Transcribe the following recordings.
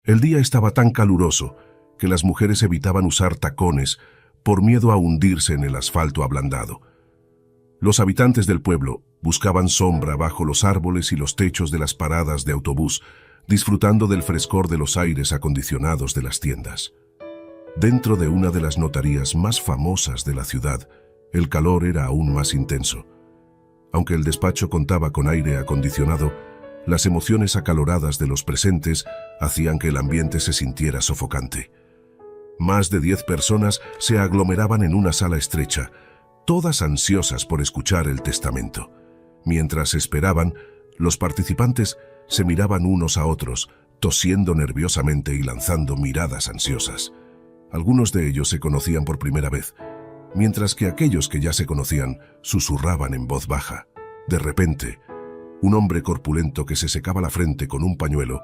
El día estaba tan caluroso que las mujeres evitaban usar tacones por miedo a hundirse en el asfalto ablandado. Los habitantes del pueblo buscaban sombra bajo los árboles y los techos de las paradas de autobús, disfrutando del frescor de los aires acondicionados de las tiendas. Dentro de una de las notarías más famosas de la ciudad, el calor era aún más intenso. Aunque el despacho contaba con aire acondicionado, las emociones acaloradas de los presentes hacían que el ambiente se sintiera sofocante. Más de 10 personas se aglomeraban en una sala estrecha, todas ansiosas por escuchar el testamento. Mientras esperaban, los participantes se miraban unos a otros, tosiendo nerviosamente y lanzando miradas ansiosas. Algunos de ellos se conocían por primera vez, mientras que aquellos que ya se conocían susurraban en voz baja. De repente, un hombre corpulento que se secaba la frente con un pañuelo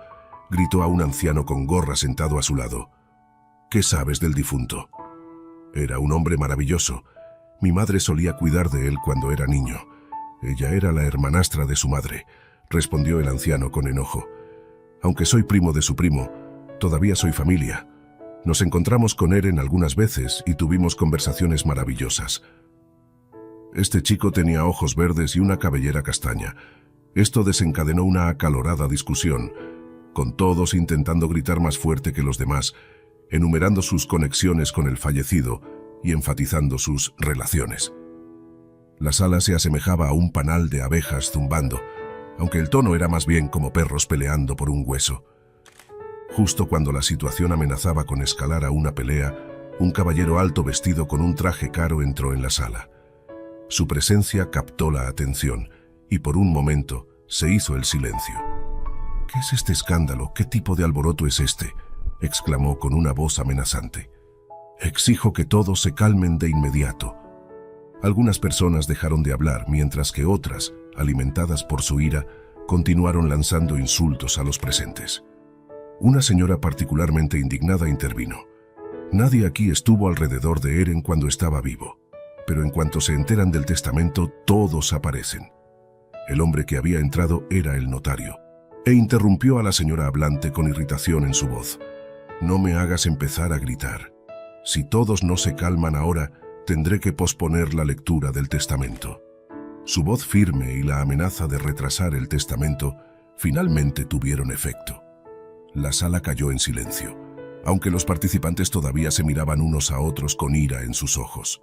gritó a un anciano con gorra sentado a su lado: «¿Qué sabes del difunto?» Era un hombre maravilloso. Mi madre solía cuidar de él cuando era niño. Ella era la hermanastra de su madre, respondió el anciano con enojo. Aunque soy primo de su primo, todavía soy familia. Nos encontramos con Eren algunas veces y tuvimos conversaciones maravillosas. Este chico tenía ojos verdes y una cabellera castaña. Esto desencadenó una acalorada discusión, con todos intentando gritar más fuerte que los demás, enumerando sus conexiones con el fallecido y enfatizando sus relaciones. La sala se asemejaba a un panal de abejas zumbando, aunque el tono era más bien como perros peleando por un hueso. Justo cuando la situación amenazaba con escalar a una pelea, un caballero alto vestido con un traje caro entró en la sala. Su presencia captó la atención y por un momento se hizo el silencio. «¿Qué es este escándalo? ¿Qué tipo de alboroto es este?», exclamó con una voz amenazante. «Exijo que todos se calmen de inmediato». Algunas personas dejaron de hablar, mientras que otras, alimentadas por su ira, continuaron lanzando insultos a los presentes. Una señora particularmente indignada intervino. «Nadie aquí estuvo alrededor de Eren cuando estaba vivo, pero en cuanto se enteran del testamento, todos aparecen». El hombre que había entrado era el notario, e interrumpió a la señora hablante con irritación en su voz. «No me hagas empezar a gritar. Si todos no se calman ahora, tendré que posponer la lectura del testamento». Su voz firme y la amenaza de retrasar el testamento finalmente tuvieron efecto. La sala cayó en silencio, aunque los participantes todavía se miraban unos a otros con ira en sus ojos.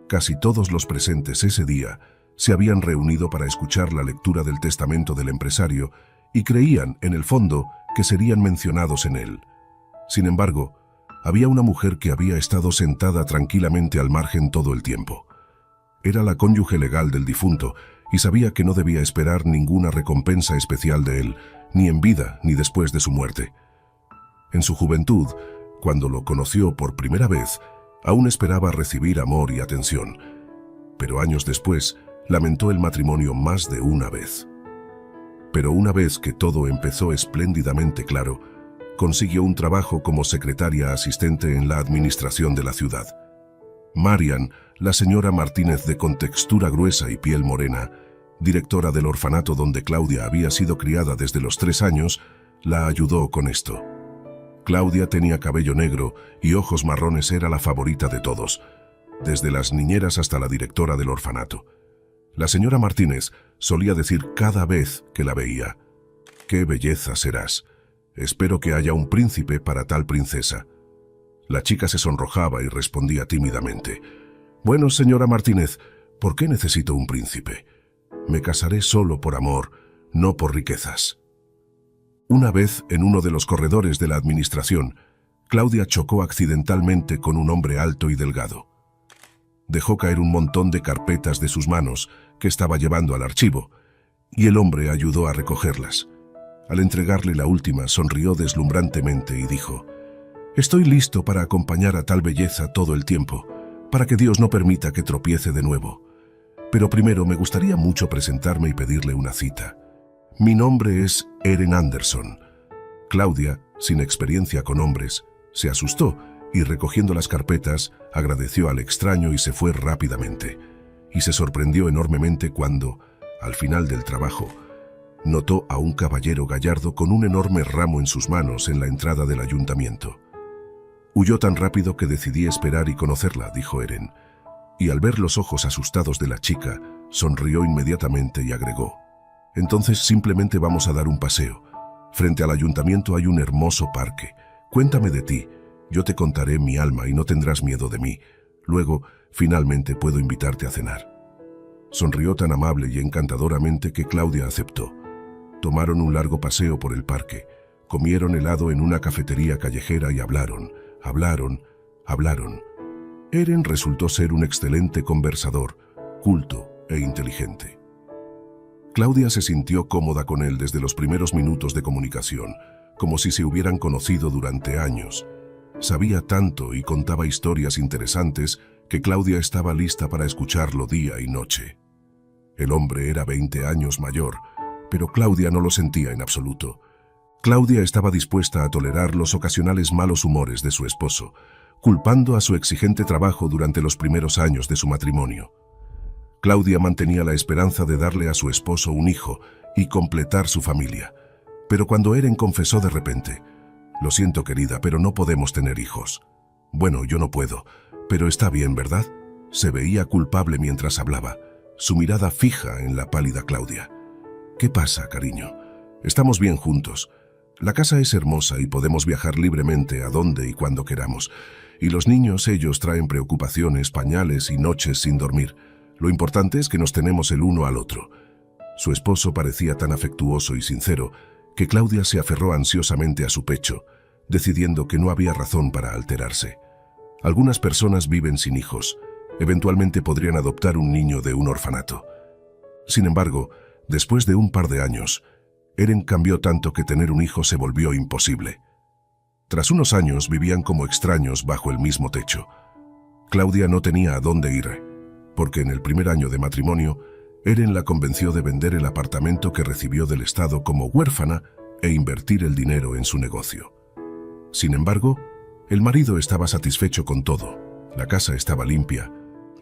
Casi todos los presentes ese día se habían reunido para escuchar la lectura del testamento del empresario y creían, en el fondo, que serían mencionados en él. Sin embargo, había una mujer que había estado sentada tranquilamente al margen todo el tiempo. Era la cónyuge legal del difunto y sabía que no debía esperar ninguna recompensa especial de él, ni en vida ni después de su muerte. En su juventud, cuando lo conoció por primera vez, aún esperaba recibir amor y atención, pero años después lamentó el matrimonio más de una vez. Pero una vez que todo empezó espléndidamente claro, consiguió un trabajo como secretaria asistente en la administración de la ciudad. Marian, la señora Martínez de contextura gruesa y piel morena, directora del orfanato donde Claudia había sido criada desde los 3 años, la ayudó con esto. Claudia tenía cabello negro y ojos marrones, era la favorita de todos, desde las niñeras hasta la directora del orfanato. La señora Martínez solía decir cada vez que la veía: «¡Qué belleza serás! Espero que haya un príncipe para tal princesa». La chica se sonrojaba y respondía tímidamente: «Bueno, señora Martínez, ¿por qué necesito un príncipe? Me casaré solo por amor, no por riquezas». Una vez, en uno de los corredores de la administración, Claudia chocó accidentalmente con un hombre alto y delgado. Dejó caer un montón de carpetas de sus manos que estaba llevando al archivo, y el hombre ayudó a recogerlas. Al entregarle la última, sonrió deslumbrantemente y dijo: «Estoy listo para acompañar a tal belleza todo el tiempo, para que Dios no permita que tropiece de nuevo. Pero primero me gustaría mucho presentarme y pedirle una cita. Mi nombre es Eren Anderson». Claudia, sin experiencia con hombres, se asustó y, recogiendo las carpetas, agradeció al extraño y se fue rápidamente. Y se sorprendió enormemente cuando, al final del trabajo, notó a un caballero gallardo con un enorme ramo en sus manos en la entrada del ayuntamiento. Huyó tan rápido que decidí esperar y conocerla, dijo Eren, y al ver los ojos asustados de la chica, sonrió inmediatamente y agregó: entonces simplemente vamos a dar un paseo. Frente al ayuntamiento hay un hermoso parque. Cuéntame de ti, yo te contaré mi alma y no tendrás miedo de mí. Luego, finalmente puedo invitarte a cenar. Sonrió tan amable y encantadoramente que Claudia aceptó. Tomaron un largo paseo por el parque, comieron helado en una cafetería callejera y hablaron. Eren resultó ser un excelente conversador, culto e inteligente. Claudia se sintió cómoda con él desde los primeros minutos de comunicación, como si se hubieran conocido durante años. Sabía tanto y contaba historias interesantes que Claudia estaba lista para escucharlo día y noche. El hombre era 20 años mayor, pero Claudia no lo sentía en absoluto. Claudia estaba dispuesta a tolerar los ocasionales malos humores de su esposo, culpando a su exigente trabajo durante los primeros años de su matrimonio. Claudia mantenía la esperanza de darle a su esposo un hijo y completar su familia. Pero cuando Eren confesó de repente: lo siento, querida, pero no podemos tener hijos. Bueno, yo no puedo, pero está bien, ¿verdad? Se veía culpable mientras hablaba, su mirada fija en la pálida Claudia. ¿Qué pasa, cariño? Estamos bien juntos. La casa es hermosa y podemos viajar libremente a donde y cuando queramos. Y los niños, ellos traen preocupaciones, pañales y noches sin dormir. Lo importante es que nos tenemos el uno al otro. Su esposo parecía tan afectuoso y sincero que Claudia se aferró ansiosamente a su pecho, decidiendo que no había razón para alterarse. Algunas personas viven sin hijos. Eventualmente podrían adoptar un niño de un orfanato. Sin embargo, después de un par de años, Eren cambió tanto que tener un hijo se volvió imposible. Tras unos años vivían como extraños bajo el mismo techo. Claudia no tenía a dónde ir, porque en el primer año de matrimonio, Eren la convenció de vender el apartamento que recibió del Estado como huérfana e invertir el dinero en su negocio. Sin embargo, el marido estaba satisfecho con todo. La casa estaba limpia,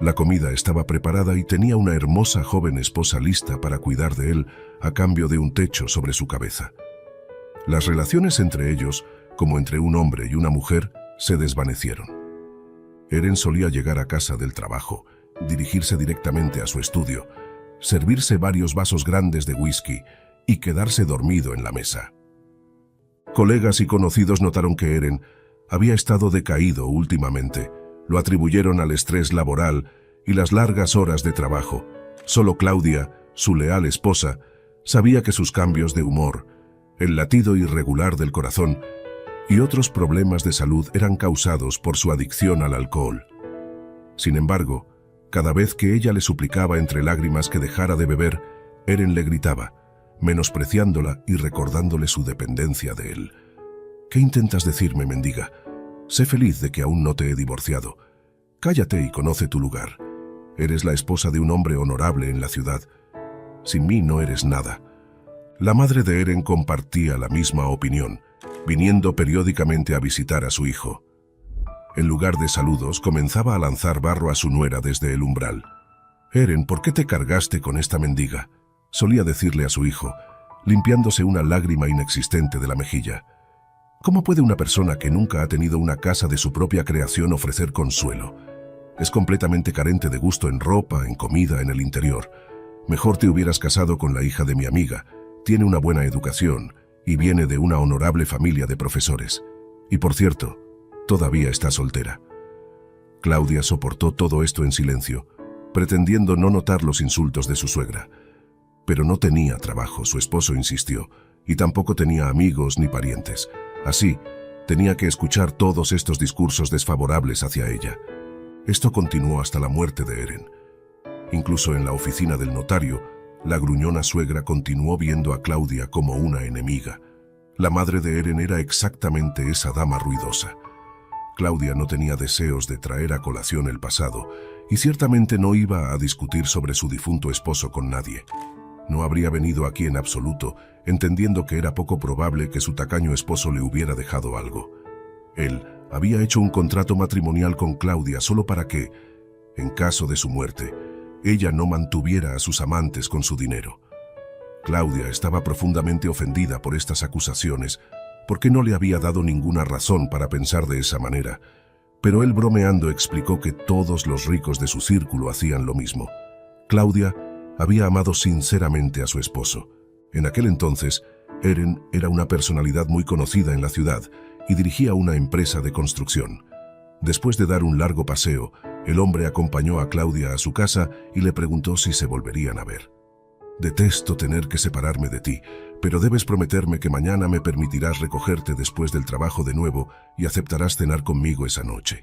la comida estaba preparada y tenía una hermosa joven esposa lista para cuidar de él a cambio de un techo sobre su cabeza. Las relaciones entre ellos, como entre un hombre y una mujer, se desvanecieron. Eren solía llegar a casa del trabajo, dirigirse directamente a su estudio, servirse varios vasos grandes de whisky y quedarse dormido en la mesa. Colegas y conocidos notaron que Eren había estado decaído últimamente. Lo atribuyeron al estrés laboral y las largas horas de trabajo. Solo Claudia, su leal esposa, sabía que sus cambios de humor, el latido irregular del corazón y otros problemas de salud eran causados por su adicción al alcohol. Sin embargo, cada vez que ella le suplicaba entre lágrimas que dejara de beber, Eren le gritaba, menospreciándola y recordándole su dependencia de él. ¿Qué intentas decirme, mendiga? Sé feliz de que aún no te he divorciado. Cállate y conoce tu lugar. Eres la esposa de un hombre honorable en la ciudad. Sin mí no eres nada. La madre de Eren compartía la misma opinión, viniendo periódicamente a visitar a su hijo. En lugar de saludos, comenzaba a lanzar barro a su nuera desde el umbral. «Eren, ¿por qué te cargaste con esta mendiga?», solía decirle a su hijo, limpiándose una lágrima inexistente de la mejilla. ¿Cómo puede una persona que nunca ha tenido una casa de su propia creación ofrecer consuelo? Es completamente carente de gusto en ropa, en comida, en el interior. Mejor te hubieras casado con la hija de mi amiga. Tiene una buena educación y viene de una honorable familia de profesores. Y por cierto, todavía está soltera. Claudia soportó todo esto en silencio, pretendiendo no notar los insultos de su suegra. Pero no tenía trabajo, su esposo insistió, y tampoco tenía amigos ni parientes. Así, tenía que escuchar todos estos discursos desfavorables hacia ella. Esto continuó hasta la muerte de Eren. Incluso en la oficina del notario, la gruñona suegra continuó viendo a Claudia como una enemiga. La madre de Eren era exactamente esa dama ruidosa. Claudia no tenía deseos de traer a colación el pasado y ciertamente no iba a discutir sobre su difunto esposo con nadie. No habría venido aquí en absoluto, entendiendo que era poco probable que su tacaño esposo le hubiera dejado algo. Él había hecho un contrato matrimonial con Claudia solo para que, en caso de su muerte, ella no mantuviera a sus amantes con su dinero. Claudia estaba profundamente ofendida por estas acusaciones, porque no le había dado ninguna razón para pensar de esa manera, pero él bromeando explicó que todos los ricos de su círculo hacían lo mismo. Claudia había amado sinceramente a su esposo. En aquel entonces, Eren era una personalidad muy conocida en la ciudad y dirigía una empresa de construcción. Después de dar un largo paseo, el hombre acompañó a Claudia a su casa y le preguntó si se volverían a ver. «Detesto tener que separarme de ti, pero debes prometerme que mañana me permitirás recogerte después del trabajo de nuevo y aceptarás cenar conmigo esa noche».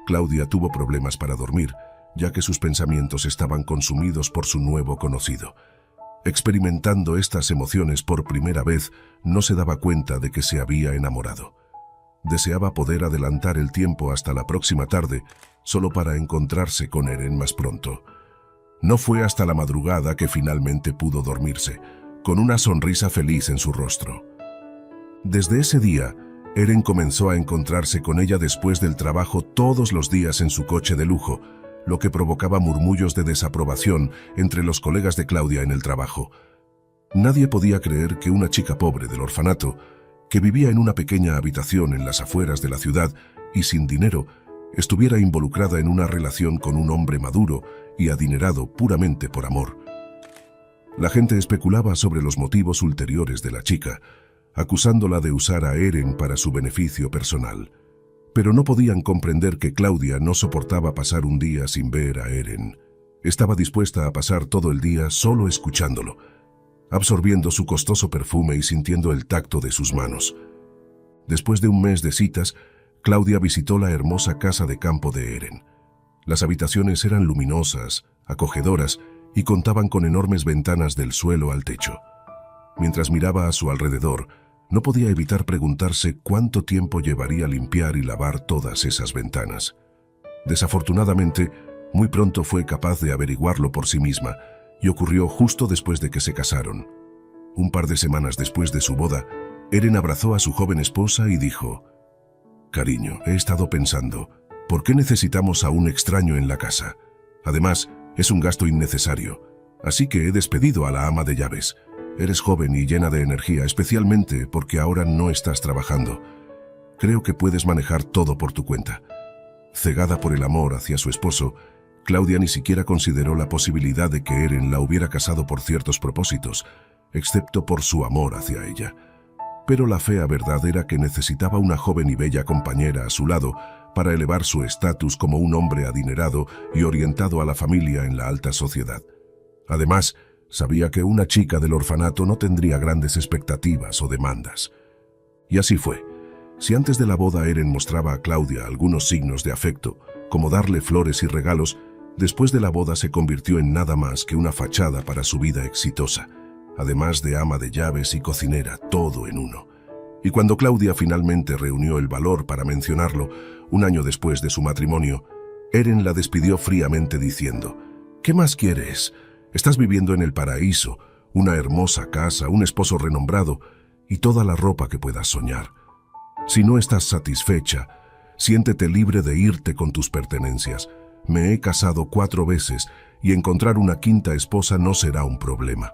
Claudia tuvo problemas para dormir, ya que sus pensamientos estaban consumidos por su nuevo conocido. Experimentando estas emociones por primera vez, no se daba cuenta de que se había enamorado. Deseaba poder adelantar el tiempo hasta la próxima tarde, solo para encontrarse con Eren más pronto. No fue hasta la madrugada que finalmente pudo dormirse, con una sonrisa feliz en su rostro. Desde ese día, Eren comenzó a encontrarse con ella después del trabajo todos los días en su coche de lujo, lo que provocaba murmullos de desaprobación entre los colegas de Claudia en el trabajo. Nadie podía creer que una chica pobre del orfanato, que vivía en una pequeña habitación en las afueras de la ciudad y sin dinero, estuviera involucrada en una relación con un hombre maduro y adinerado puramente por amor. La gente especulaba sobre los motivos ulteriores de la chica, acusándola de usar a Eren para su beneficio personal. Pero no podían comprender que Claudia no soportaba pasar un día sin ver a Eren. Estaba dispuesta a pasar todo el día solo escuchándolo, absorbiendo su costoso perfume y sintiendo el tacto de sus manos. Después de un mes de citas, Claudia visitó la hermosa casa de campo de Eren. Las habitaciones eran luminosas, acogedoras y contaban con enormes ventanas del suelo al techo. Mientras miraba a su alrededor, no podía evitar preguntarse cuánto tiempo llevaría limpiar y lavar todas esas ventanas. Desafortunadamente, muy pronto fue capaz de averiguarlo por sí misma, y ocurrió justo después de que se casaron. Un par de semanas después de su boda, Eren abrazó a su joven esposa y dijo: «Cariño, he estado pensando, ¿por qué necesitamos a un extraño en la casa? Además, es un gasto innecesario, así que he despedido a la ama de llaves. Eres joven y llena de energía, especialmente porque ahora no estás trabajando. Creo que puedes manejar todo por tu cuenta». Cegada por el amor hacia su esposo, Claudia ni siquiera consideró la posibilidad de que Eren la hubiera casado por ciertos propósitos, excepto por su amor hacia ella. Pero la fea verdad era que necesitaba una joven y bella compañera a su lado para elevar su estatus como un hombre adinerado y orientado a la familia en la alta sociedad. Además, sabía que una chica del orfanato no tendría grandes expectativas o demandas. Y así fue. Si antes de la boda Eren mostraba a Claudia algunos signos de afecto, como darle flores y regalos, después de la boda se convirtió en nada más que una fachada para su vida exitosa, además de ama de llaves y cocinera, todo en uno. Y cuando Claudia finalmente reunió el valor para mencionarlo, un año después de su matrimonio, Eren la despidió fríamente diciendo: «¿Qué más quieres? Estás viviendo en el paraíso, una hermosa casa, un esposo renombrado y toda la ropa que puedas soñar. Si no estás satisfecha, siéntete libre de irte con tus pertenencias. Me he casado 4 veces y encontrar una quinta esposa no será un problema».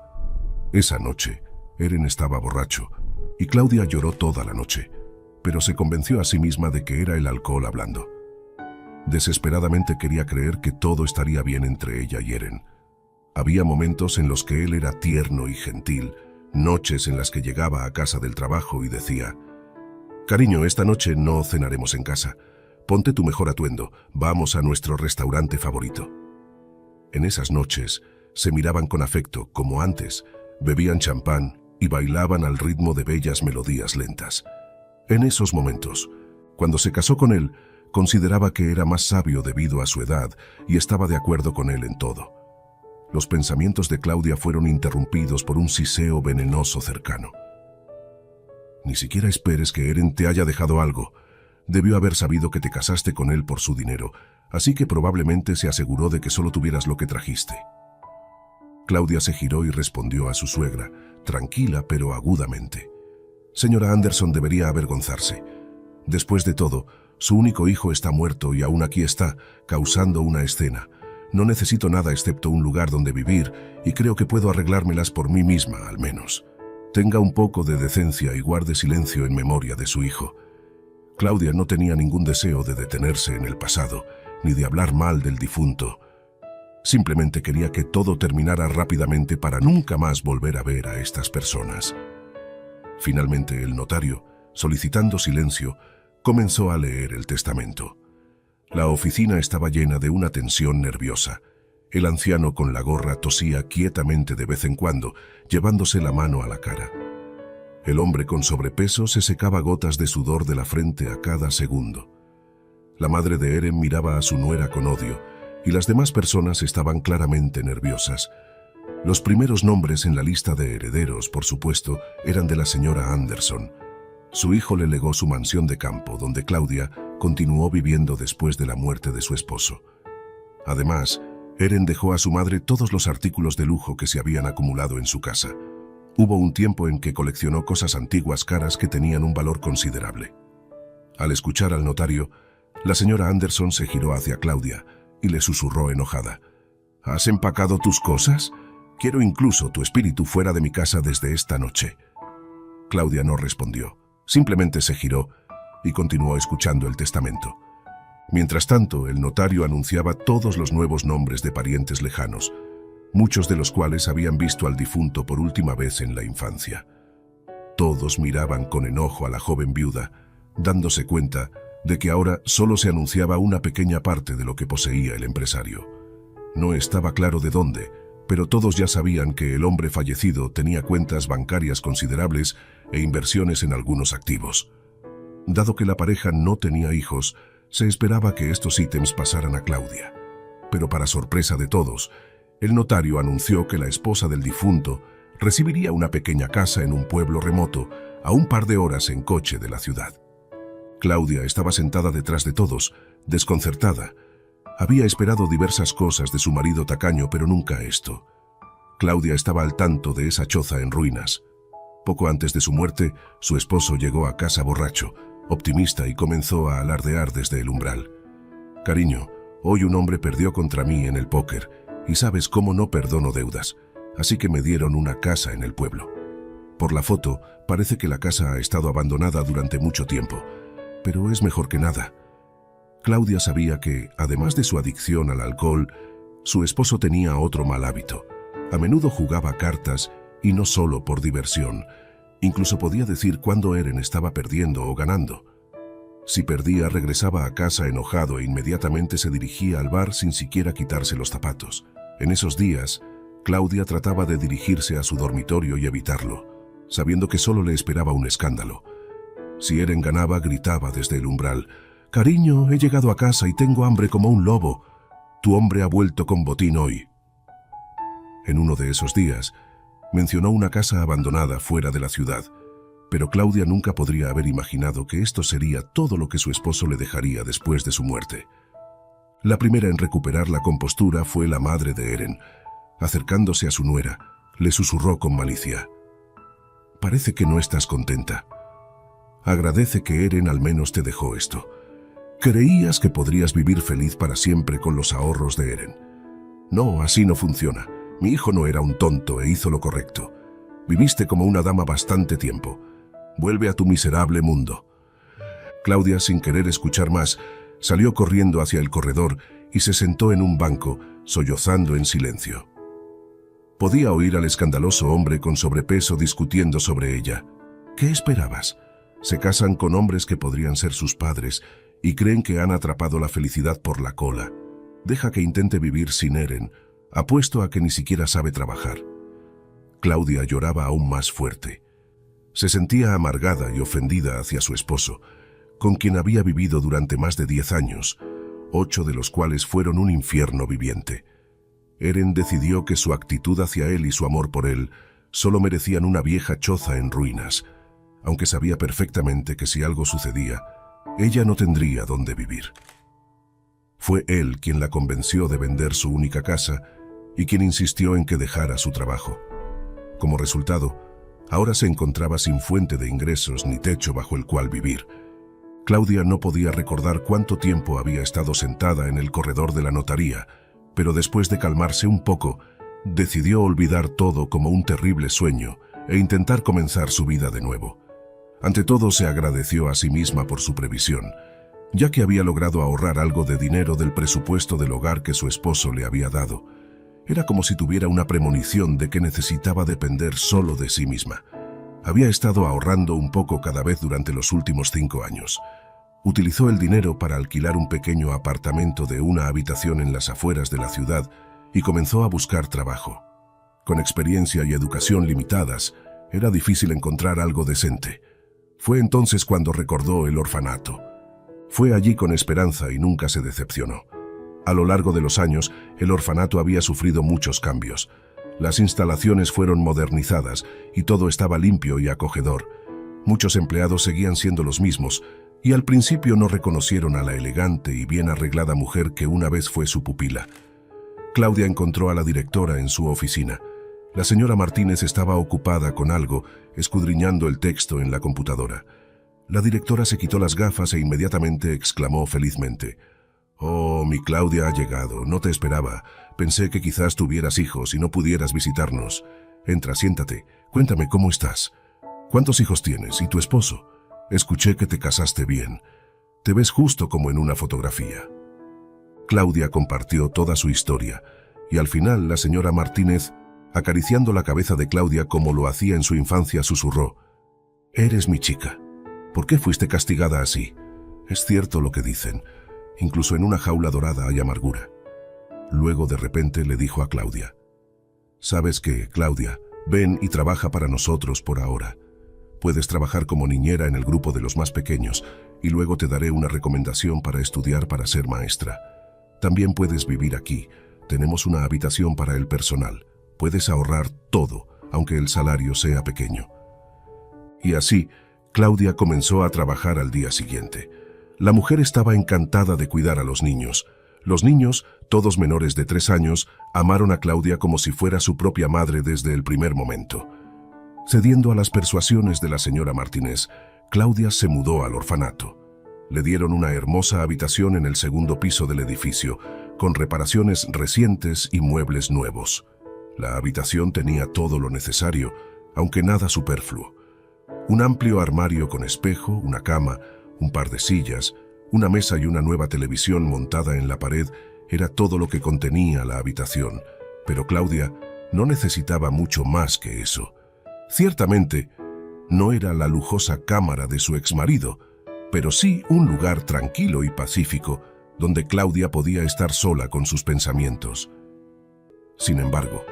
Esa noche, Eren estaba borracho y Claudia lloró toda la noche, pero se convenció a sí misma de que era el alcohol hablando. Desesperadamente quería creer que todo estaría bien entre ella y Eren. Había momentos en los que él era tierno y gentil, noches en las que llegaba a casa del trabajo y decía: «Cariño, esta noche no cenaremos en casa. Ponte tu mejor atuendo, vamos a nuestro restaurante favorito». En esas noches se miraban con afecto, como antes, bebían champán y bailaban al ritmo de bellas melodías lentas. En esos momentos, cuando se casó con él, consideraba que era más sabio debido a su edad y estaba de acuerdo con él en todo. Los pensamientos de Claudia fueron interrumpidos por un siseo venenoso cercano. «Ni siquiera esperes que Eren te haya dejado algo. Debió haber sabido que te casaste con él por su dinero, así que probablemente se aseguró de que solo tuvieras lo que trajiste». Claudia se giró y respondió a su suegra, tranquila pero agudamente: «Señora Anderson debería avergonzarse. Después de todo, su único hijo está muerto y aún aquí está, causando una escena. No necesito nada excepto un lugar donde vivir y creo que puedo arreglármelas por mí misma, al menos. Tenga un poco de decencia y guarde silencio en memoria de su hijo. Claudia no tenía ningún deseo de detenerse en el pasado, ni de hablar mal del difunto. Simplemente quería que todo terminara rápidamente para nunca más volver a ver a estas personas. Finalmente el notario, solicitando silencio, comenzó a leer el testamento. La oficina estaba llena de una tensión nerviosa. El anciano con la gorra tosía quietamente de vez en cuando, llevándose la mano a la cara. El hombre con sobrepeso se secaba gotas de sudor de la frente a cada segundo. La madre de Eren miraba a su nuera con odio, y las demás personas estaban claramente nerviosas. Los primeros nombres en la lista de herederos, por supuesto, eran de la señora Anderson. Su hijo le legó su mansión de campo, donde Claudia continuó viviendo después de la muerte de su esposo. Además, Eren dejó a su madre todos los artículos de lujo que se habían acumulado en su casa. Hubo un tiempo en que coleccionó cosas antiguas caras que tenían un valor considerable. Al escuchar al notario, la señora Anderson se giró hacia Claudia y le susurró enojada. ¿Has empacado tus cosas? Quiero incluso tu espíritu fuera de mi casa desde esta noche. Claudia no respondió, simplemente se giró y continuó escuchando el testamento. Mientras tanto, el notario anunciaba todos los nuevos nombres de parientes lejanos, muchos de los cuales habían visto al difunto por última vez en la infancia. Todos miraban con enojo a la joven viuda, dándose cuenta de que ahora solo se anunciaba una pequeña parte de lo que poseía el empresario. No estaba claro de dónde, pero todos ya sabían que el hombre fallecido tenía cuentas bancarias considerables e inversiones en algunos activos. Dado que la pareja no tenía hijos, se esperaba que estos ítems pasaran a Claudia. Pero para sorpresa de todos, el notario anunció que la esposa del difunto recibiría una pequeña casa en un pueblo remoto, a un par de horas en coche de la ciudad. Claudia estaba sentada detrás de todos, desconcertada. Había esperado diversas cosas de su marido tacaño, pero nunca esto. Claudia estaba al tanto de esa choza en ruinas. Poco antes de su muerte, su esposo llegó a casa borracho, optimista, y comenzó a alardear desde el umbral. Cariño, hoy un hombre perdió contra mí en el póker, y sabes cómo no perdono deudas, así que me dieron una casa en el pueblo. Por la foto, parece que la casa ha estado abandonada durante mucho tiempo, pero es mejor que nada. Claudia sabía que, además de su adicción al alcohol, su esposo tenía otro mal hábito. A menudo jugaba cartas, y no solo por diversión. Incluso podía decir cuándo Eren estaba perdiendo o ganando. Si perdía, regresaba a casa enojado e inmediatamente se dirigía al bar sin siquiera quitarse los zapatos. En esos días, Claudia trataba de dirigirse a su dormitorio y evitarlo, sabiendo que solo le esperaba un escándalo. Si Eren ganaba, gritaba desde el umbral: «Cariño, he llegado a casa y tengo hambre como un lobo. Tu hombre ha vuelto con botín hoy». En uno de esos días, mencionó una casa abandonada fuera de la ciudad, pero Claudia nunca podría haber imaginado que esto sería todo lo que su esposo le dejaría después de su muerte. La primera en recuperar la compostura fue la madre de Eren. Acercándose a su nuera, le susurró con malicia: «Parece que no estás contenta. Agradece que Eren al menos te dejó esto. Creías que podrías vivir feliz para siempre con los ahorros de Eren. No, así no funciona. Mi hijo no era un tonto e hizo lo correcto. Viviste como una dama bastante tiempo. Vuelve a tu miserable mundo». Claudia, sin querer escuchar más, salió corriendo hacia el corredor y se sentó en un banco, sollozando en silencio. Podía oír al escandaloso hombre con sobrepeso discutiendo sobre ella. ¿Qué esperabas? Se casan con hombres que podrían ser sus padres y creen que han atrapado la felicidad por la cola. Deja que intente vivir sin Eren. Apuesto a que ni siquiera sabe trabajar. Claudia lloraba aún más fuerte. Se sentía amargada y ofendida hacia su esposo, con quien había vivido durante más de 10 años, 8 de los cuales fueron un infierno viviente. Eren decidió que su actitud hacia él y su amor por él solo merecían una vieja choza en ruinas, aunque sabía perfectamente que si algo sucedía, ella no tendría dónde vivir. Fue él quien la convenció de vender su única casa y quien insistió en que dejara su trabajo. Como resultado, ahora se encontraba sin fuente de ingresos ni techo bajo el cual vivir. Claudia no podía recordar cuánto tiempo había estado sentada en el corredor de la notaría, pero después de calmarse un poco, decidió olvidar todo como un terrible sueño e intentar comenzar su vida de nuevo. Ante todo, se agradeció a sí misma por su previsión, ya que había logrado ahorrar algo de dinero del presupuesto del hogar que su esposo le había dado. Era como si tuviera una premonición de que necesitaba depender solo de sí misma. Había estado ahorrando un poco cada vez durante los últimos 5 años. Utilizó el dinero para alquilar un pequeño apartamento de una habitación en las afueras de la ciudad y comenzó a buscar trabajo. Con experiencia y educación limitadas, era difícil encontrar algo decente. Fue entonces cuando recordó el orfanato. Fue allí con esperanza y nunca se decepcionó. A lo largo de los años, el orfanato había sufrido muchos cambios. Las instalaciones fueron modernizadas y todo estaba limpio y acogedor. Muchos empleados seguían siendo los mismos, y al principio no reconocieron a la elegante y bien arreglada mujer que una vez fue su pupila. Claudia encontró a la directora en su oficina. La señora Martínez estaba ocupada con algo, escudriñando el texto en la computadora. La directora se quitó las gafas e inmediatamente exclamó felizmente: «Oh, mi Claudia ha llegado, no te esperaba. Pensé que quizás tuvieras hijos y no pudieras visitarnos. Entra, siéntate, cuéntame cómo estás. ¿Cuántos hijos tienes? ¿Y tu esposo? Escuché que te casaste bien. Te ves justo como en una fotografía». Claudia compartió toda su historia, y al final la señora Martínez, acariciando la cabeza de Claudia como lo hacía en su infancia, susurró: «Eres mi chica. ¿Por qué fuiste castigada así? Es cierto lo que dicen. Incluso en una jaula dorada hay amargura». Luego de repente le dijo a Claudia: «¿Sabes qué, Claudia? Ven y trabaja para nosotros por ahora. Puedes trabajar como niñera en el grupo de los más pequeños y luego te daré una recomendación para estudiar para ser maestra. También puedes vivir aquí. Tenemos una habitación para el personal. Puedes ahorrar todo, aunque el salario sea pequeño». Y así, Claudia comenzó a trabajar al día siguiente. La mujer estaba encantada de cuidar a los niños. Los niños, todos menores de 3 años, amaron a Claudia como si fuera su propia madre desde el primer momento. Cediendo a las persuasiones de la señora Martínez, Claudia se mudó al orfanato. Le dieron una hermosa habitación en el segundo piso del edificio, con reparaciones recientes y muebles nuevos. La habitación tenía todo lo necesario, aunque nada superfluo. Un amplio armario con espejo, una cama, un par de sillas, una mesa y una nueva televisión montada en la pared era todo lo que contenía la habitación, pero Claudia no necesitaba mucho más que eso. Ciertamente, no era la lujosa cámara de su exmarido, pero sí un lugar tranquilo y pacífico donde Claudia podía estar sola con sus pensamientos. Sin embargo,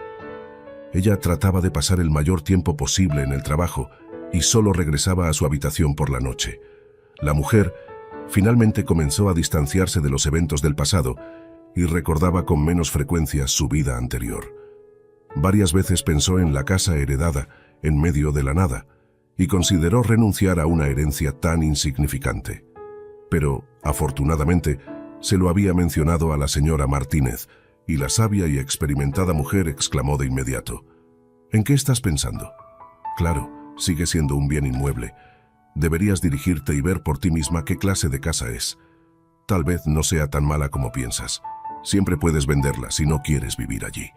ella trataba de pasar el mayor tiempo posible en el trabajo y solo regresaba a su habitación por la noche. La mujer finalmente comenzó a distanciarse de los eventos del pasado y recordaba con menos frecuencia su vida anterior. Varias veces pensó en la casa heredada en medio de la nada y consideró renunciar a una herencia tan insignificante. Pero, afortunadamente, se lo había mencionado a la señora Martínez y la sabia y experimentada mujer exclamó de inmediato: «¿En qué estás pensando? Claro, sigue siendo un bien inmueble. Deberías dirigirte y ver por ti misma qué clase de casa es. Tal vez no sea tan mala como piensas. Siempre puedes venderla si no quieres vivir allí.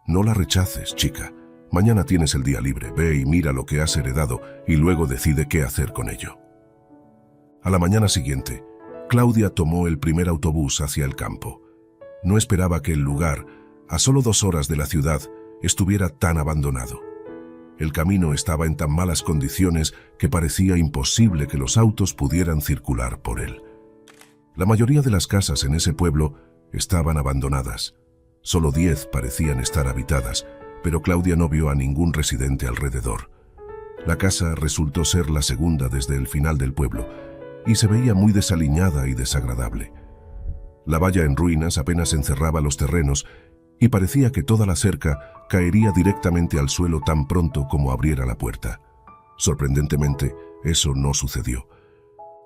No la rechaces, chica. Mañana tienes el día libre. Ve y mira lo que has heredado y luego decide qué hacer con ello». A la mañana siguiente, Claudia tomó el primer autobús hacia el campo. No esperaba que el lugar, a solo 2 horas de la ciudad, estuviera tan abandonado. El camino estaba en tan malas condiciones que parecía imposible que los autos pudieran circular por él. La mayoría de las casas en ese pueblo estaban abandonadas. Solo 10 parecían estar habitadas, pero Claudia no vio a ningún residente alrededor. La casa resultó ser la segunda desde el final del pueblo y se veía muy desaliñada y desagradable. La valla en ruinas apenas encerraba los terrenos y parecía que toda la cerca caería directamente al suelo tan pronto como abriera la puerta. Sorprendentemente, eso no sucedió.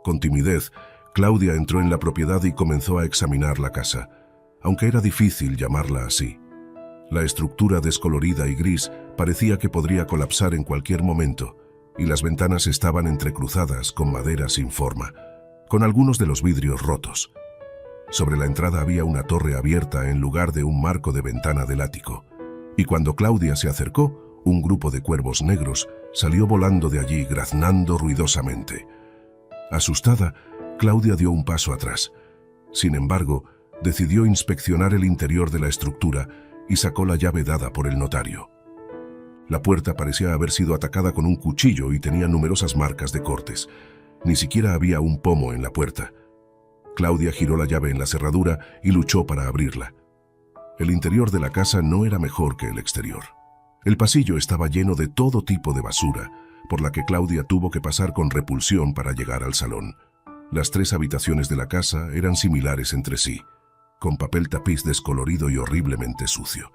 Con timidez, Claudia entró en la propiedad y comenzó a examinar la casa, aunque era difícil llamarla así. La estructura descolorida y gris parecía que podría colapsar en cualquier momento, y las ventanas estaban entrecruzadas con madera sin forma, con algunos de los vidrios rotos. Sobre la entrada había una torre abierta en lugar de un marco de ventana del ático. Y cuando Claudia se acercó, un grupo de cuervos negros salió volando de allí, graznando ruidosamente. Asustada, Claudia dio un paso atrás. Sin embargo, decidió inspeccionar el interior de la estructura y sacó la llave dada por el notario. La puerta parecía haber sido atacada con un cuchillo y tenía numerosas marcas de cortes. Ni siquiera había un pomo en la puerta. Claudia giró la llave en la cerradura y luchó para abrirla. El interior de la casa no era mejor que el exterior. El pasillo estaba lleno de todo tipo de basura, por la que Claudia tuvo que pasar con repulsión para llegar al salón. Las 3 habitaciones de la casa eran similares entre sí, con papel tapiz descolorido y horriblemente sucio.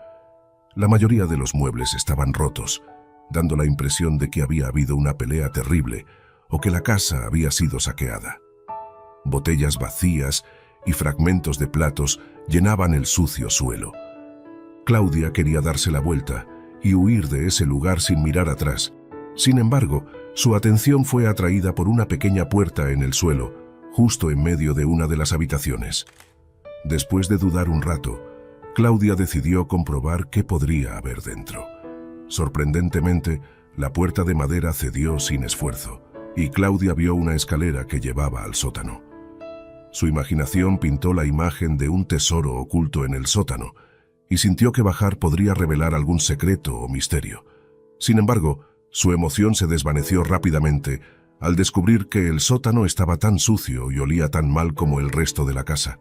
La mayoría de los muebles estaban rotos, dando la impresión de que había habido una pelea terrible o que la casa había sido saqueada. Botellas vacías y fragmentos de platos llenaban el sucio suelo. Claudia quería darse la vuelta y huir de ese lugar sin mirar atrás. Sin embargo, su atención fue atraída por una pequeña puerta en el suelo, justo en medio de una de las habitaciones. Después de dudar un rato, Claudia decidió comprobar qué podría haber dentro. Sorprendentemente, la puerta de madera cedió sin esfuerzo, y Claudia vio una escalera que llevaba al sótano. Su imaginación pintó la imagen de un tesoro oculto en el sótano, y sintió que bajar podría revelar algún secreto o misterio. Sin embargo, su emoción se desvaneció rápidamente al descubrir que el sótano estaba tan sucio y olía tan mal como el resto de la casa.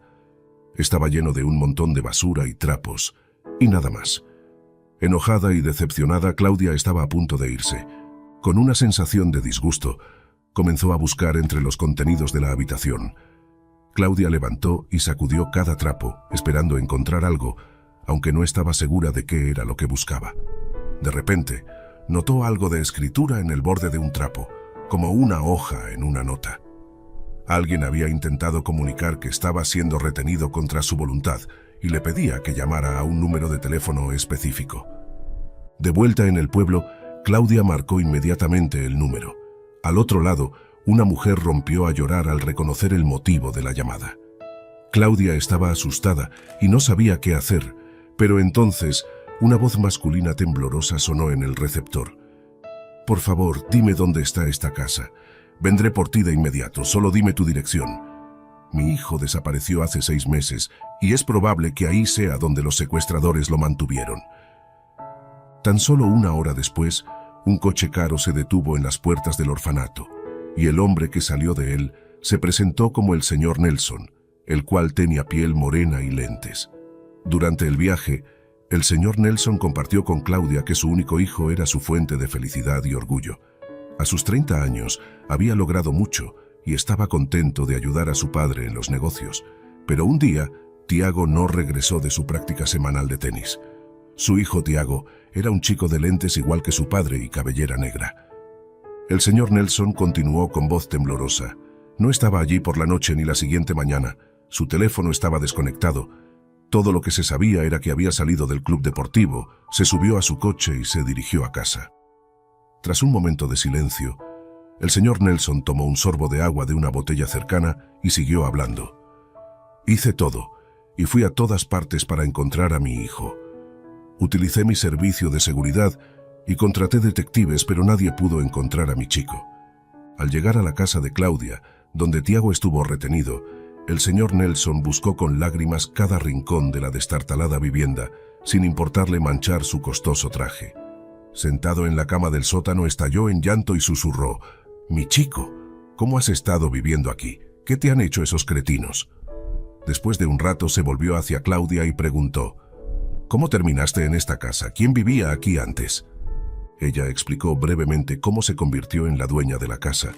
Estaba lleno de un montón de basura y trapos, y nada más. Enojada y decepcionada, Claudia estaba a punto de irse. Con una sensación de disgusto, comenzó a buscar entre los contenidos de la habitación. Claudia levantó y sacudió cada trapo, esperando encontrar algo, aunque no estaba segura de qué era lo que buscaba. De repente, notó algo de escritura en el borde de un trapo, como una hoja en una nota. Alguien había intentado comunicar que estaba siendo retenido contra su voluntad y le pedía que llamara a un número de teléfono específico. De vuelta en el pueblo, Claudia marcó inmediatamente el número. Al otro lado, una mujer rompió a llorar al reconocer el motivo de la llamada. Claudia estaba asustada y no sabía qué hacer, pero entonces una voz masculina temblorosa sonó en el receptor. «Por favor, dime dónde está esta casa. Vendré por ti de inmediato, solo dime tu dirección. Mi hijo desapareció hace 6 meses y es probable que ahí sea donde los secuestradores lo mantuvieron». Tan solo 1 hora después, un coche caro se detuvo en las puertas del orfanato, y el hombre que salió de él se presentó como el señor Nelson, el cual tenía piel morena y lentes. Durante el viaje, el señor Nelson compartió con Claudia que su único hijo era su fuente de felicidad y orgullo. A sus 30 años, había logrado mucho y estaba contento de ayudar a su padre en los negocios. Pero un día, Tiago no regresó de su práctica semanal de tenis. Su hijo Tiago era un chico de lentes igual que su padre y cabellera negra. El señor Nelson continuó con voz temblorosa. No estaba allí por la noche ni la siguiente mañana. Su teléfono estaba desconectado. Todo lo que se sabía era que había salido del club deportivo, se subió a su coche y se dirigió a casa. Tras un momento de silencio, el señor Nelson tomó un sorbo de agua de una botella cercana y siguió hablando. «Hice todo, y fui a todas partes para encontrar a mi hijo. Utilicé mi servicio de seguridad y contraté detectives, pero nadie pudo encontrar a mi chico». Al llegar a la casa de Claudia, donde Tiago estuvo retenido, el señor Nelson buscó con lágrimas cada rincón de la destartalada vivienda, sin importarle manchar su costoso traje. Sentado en la cama del sótano, estalló en llanto y susurró: «Mi chico, ¿cómo has estado viviendo aquí? ¿Qué te han hecho esos cretinos?». Después de un rato se volvió hacia Claudia y preguntó: «¿Cómo terminaste en esta casa? ¿Quién vivía aquí antes?». Ella explicó brevemente cómo se convirtió en la dueña de la casa.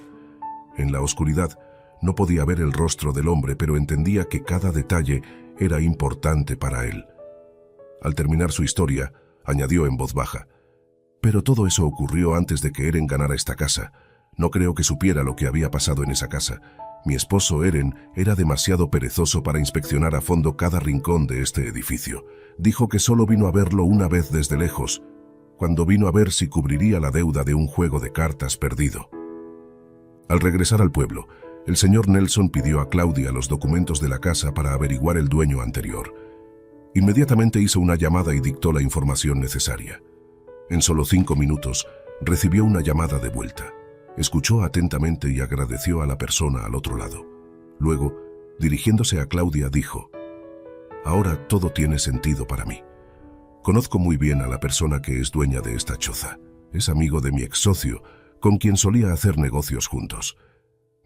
En la oscuridad, no podía ver el rostro del hombre, pero entendía que cada detalle era importante para él. Al terminar su historia, añadió en voz baja: «Pero todo eso ocurrió antes de que Eren ganara esta casa. No creo que supiera lo que había pasado en esa casa. Mi esposo Eren era demasiado perezoso para inspeccionar a fondo cada rincón de este edificio. Dijo que solo vino a verlo una vez desde lejos, cuando vino a ver si cubriría la deuda de un juego de cartas perdido». Al regresar al pueblo, El señor Nelson pidió a Claudia los documentos de la casa para averiguar el dueño anterior. Inmediatamente hizo una llamada y dictó la información necesaria. En solo 5 minutos, recibió una llamada de vuelta. Escuchó atentamente y agradeció a la persona al otro lado. Luego, dirigiéndose a Claudia, dijo: «Ahora todo tiene sentido para mí. Conozco muy bien a la persona que es dueña de esta choza. Es amigo de mi ex socio, con quien solía hacer negocios juntos.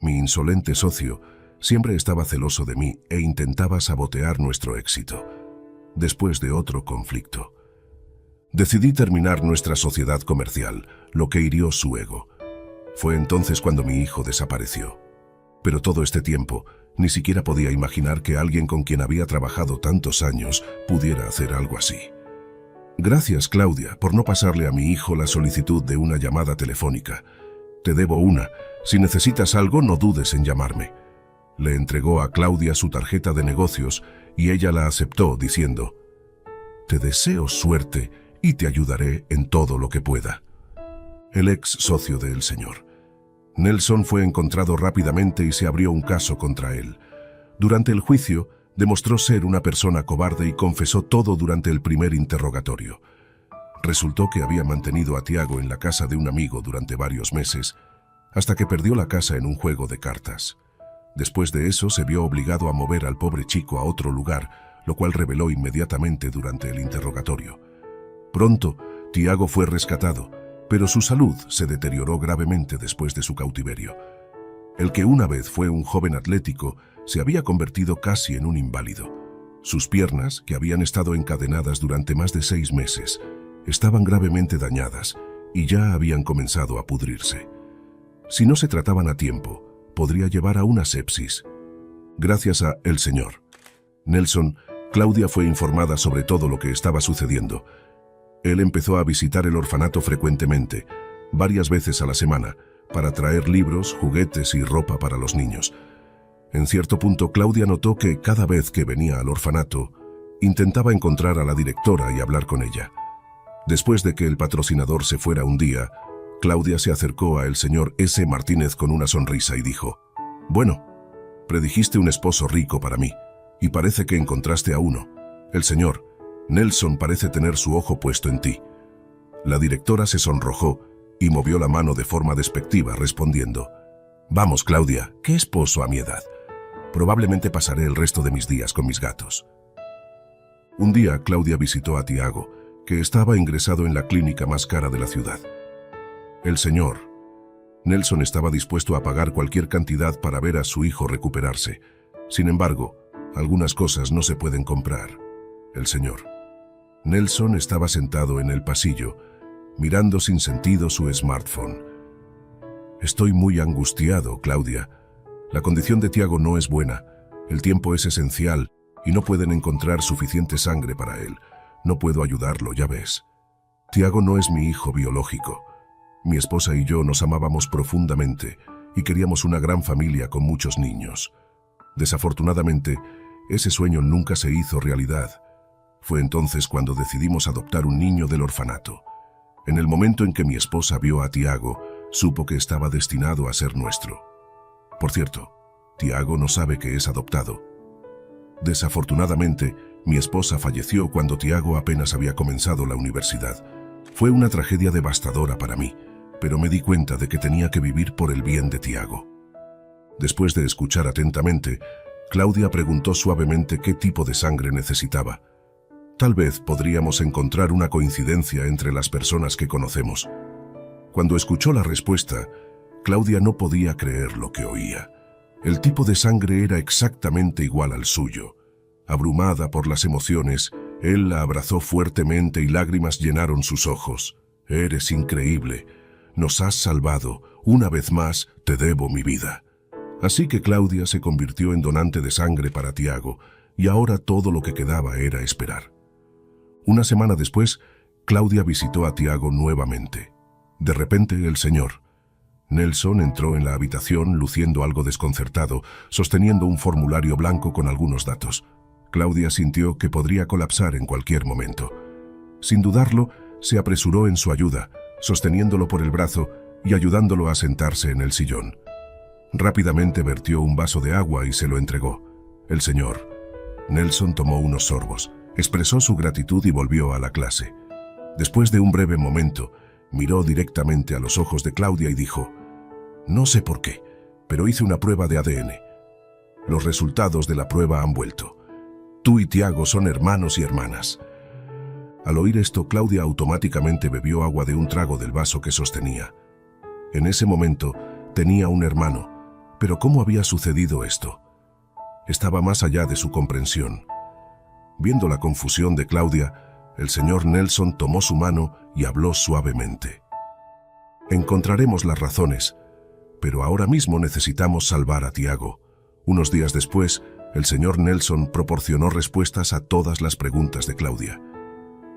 Mi insolente socio siempre estaba celoso de mí e intentaba sabotear nuestro éxito. Después de otro conflicto, decidí terminar nuestra sociedad comercial, lo que hirió su ego. Fue entonces cuando mi hijo desapareció. Pero todo este tiempo, ni siquiera podía imaginar que alguien con quien había trabajado tantos años pudiera hacer algo así. Gracias, Claudia, por no pasarle a mi hijo la solicitud de una llamada telefónica. Te debo una. Si necesitas algo, no dudes en llamarme». Le entregó a Claudia su tarjeta de negocios y ella la aceptó diciendo: «Te deseo suerte y te ayudaré en todo lo que pueda». El ex socio del señor Nelson fue encontrado rápidamente y se abrió un caso contra él. Durante el juicio, demostró ser una persona cobarde y confesó todo durante el primer interrogatorio. Resultó que había mantenido a Tiago en la casa de un amigo durante varios meses, hasta que perdió la casa en un juego de cartas. Después de eso, se vio obligado a mover al pobre chico a otro lugar, lo cual reveló inmediatamente durante el interrogatorio. Pronto, Tiago fue rescatado, pero su salud se deterioró gravemente después de su cautiverio. El que una vez fue un joven atlético, se había convertido casi en un inválido. Sus piernas, que habían estado encadenadas durante más de 6 meses, estaban gravemente dañadas y ya habían comenzado a pudrirse. Si no se trataban a tiempo, podría llevar a una sepsis. Gracias a el señor Nelson, Claudia fue informada sobre todo lo que estaba sucediendo. Él empezó a visitar el orfanato frecuentemente, varias veces a la semana, para traer libros, juguetes y ropa para los niños. En cierto punto, Claudia notó que cada vez que venía al orfanato, intentaba encontrar a la directora y hablar con ella. Después de que el patrocinador se fuera un día, Claudia se acercó a el señor S. Martínez con una sonrisa y dijo: «Bueno, predijiste un esposo rico para mí, y parece que encontraste a uno. El señor Nelson parece tener su ojo puesto en ti». La directora se sonrojó y movió la mano de forma despectiva, respondiendo: «Vamos, Claudia, ¿qué esposo a mi edad? Probablemente pasaré el resto de mis días con mis gatos». Un día, Claudia visitó a Tiago, que estaba ingresado en la clínica más cara de la ciudad. El señor Nelson estaba dispuesto a pagar cualquier cantidad para ver a su hijo recuperarse. Sin embargo, algunas cosas no se pueden comprar. El señor Nelson estaba sentado en el pasillo, mirando sin sentido su smartphone. «Estoy muy angustiado, Claudia. La condición de Tiago no es buena. El tiempo es esencial y no pueden encontrar suficiente sangre para él. No puedo ayudarlo, ya ves. Tiago no es mi hijo biológico. Mi esposa y yo nos amábamos profundamente y queríamos una gran familia con muchos niños. Desafortunadamente, ese sueño nunca se hizo realidad. Fue entonces cuando decidimos adoptar un niño del orfanato. En el momento en que mi esposa vio a Tiago, supo que estaba destinado a ser nuestro. Por cierto, Tiago no sabe que es adoptado. Desafortunadamente, mi esposa falleció cuando Tiago apenas había comenzado la universidad. Fue una tragedia devastadora para mí, pero me di cuenta de que tenía que vivir por el bien de Tiago». Después de escuchar atentamente, Claudia preguntó suavemente qué tipo de sangre necesitaba. Tal vez podríamos encontrar una coincidencia entre las personas que conocemos. Cuando escuchó la respuesta, Claudia no podía creer lo que oía. El tipo de sangre era exactamente igual al suyo. Abrumada por las emociones, él la abrazó fuertemente y lágrimas llenaron sus ojos. «Eres increíble. Nos has salvado. Una vez más, te debo mi vida». Así que Claudia se convirtió en donante de sangre para Tiago, y ahora todo lo que quedaba era esperar. Una semana después, Claudia visitó a Tiago nuevamente. De repente, el señor Nelson entró en la habitación luciendo algo desconcertado, sosteniendo un formulario blanco con algunos datos. Claudia sintió que podría colapsar en cualquier momento. Sin dudarlo, se apresuró en su ayuda, sosteniéndolo por el brazo y ayudándolo a sentarse en el sillón. Rápidamente vertió un vaso de agua y se lo entregó. El señor Nelson tomó unos sorbos, expresó su gratitud y volvió a la clase. Después de un breve momento, miró directamente a los ojos de Claudia y dijo: «No sé por qué, pero hice una prueba de ADN. Los resultados de la prueba han vuelto. Tú y Tiago son hermanos y hermanas». Al oír esto, Claudia automáticamente bebió agua de un trago del vaso que sostenía. En ese momento, tenía un hermano, pero ¿cómo había sucedido esto? Estaba más allá de su comprensión. Viendo la confusión de Claudia, el señor Nelson tomó su mano y habló suavemente. «Encontraremos las razones, pero ahora mismo necesitamos salvar a Tiago». Unos días después, el señor Nelson proporcionó respuestas a todas las preguntas de Claudia.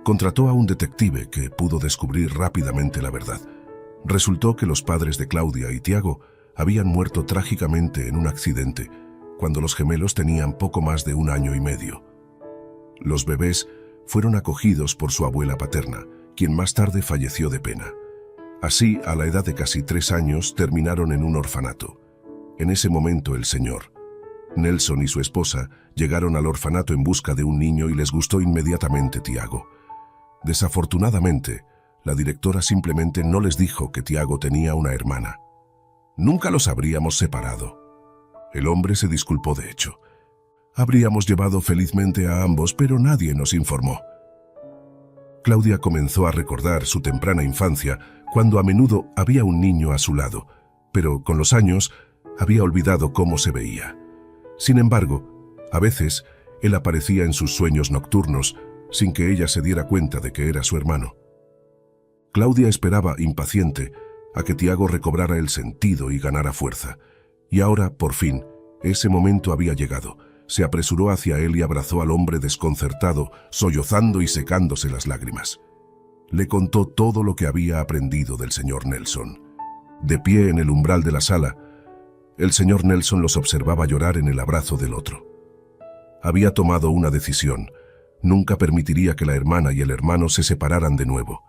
Contrató a un detective que pudo descubrir rápidamente la verdad. Resultó que los padres de Claudia y Tiago habían muerto trágicamente en un accidente, cuando los gemelos tenían poco más de 1 año y medio. Los bebés fueron acogidos por su abuela paterna, quien más tarde falleció de pena. Así, a la edad de casi 3 años, terminaron en un orfanato. En ese momento, el señor Nelson y su esposa llegaron al orfanato en busca de un niño y les gustó inmediatamente Tiago. Desafortunadamente, la directora simplemente no les dijo que Tiago tenía una hermana. «Nunca los habríamos separado». El hombre se disculpó de hecho. «Habríamos llevado felizmente a ambos, pero nadie nos informó». Claudia comenzó a recordar su temprana infancia, cuando a menudo había un niño a su lado, pero con los años había olvidado cómo se veía. Sin embargo, a veces él aparecía en sus sueños nocturnos, sin que ella se diera cuenta de que era su hermano. Claudia esperaba, impaciente, a que Tiago recobrara el sentido y ganara fuerza. Y ahora, por fin, ese momento había llegado. Se apresuró hacia él y abrazó al hombre desconcertado, sollozando y secándose las lágrimas. Le contó todo lo que había aprendido del señor Nelson. De pie en el umbral de la sala, el señor Nelson los observaba llorar en el abrazo del otro. Había tomado una decisión. Nunca permitiría que la hermana y el hermano se separaran de nuevo.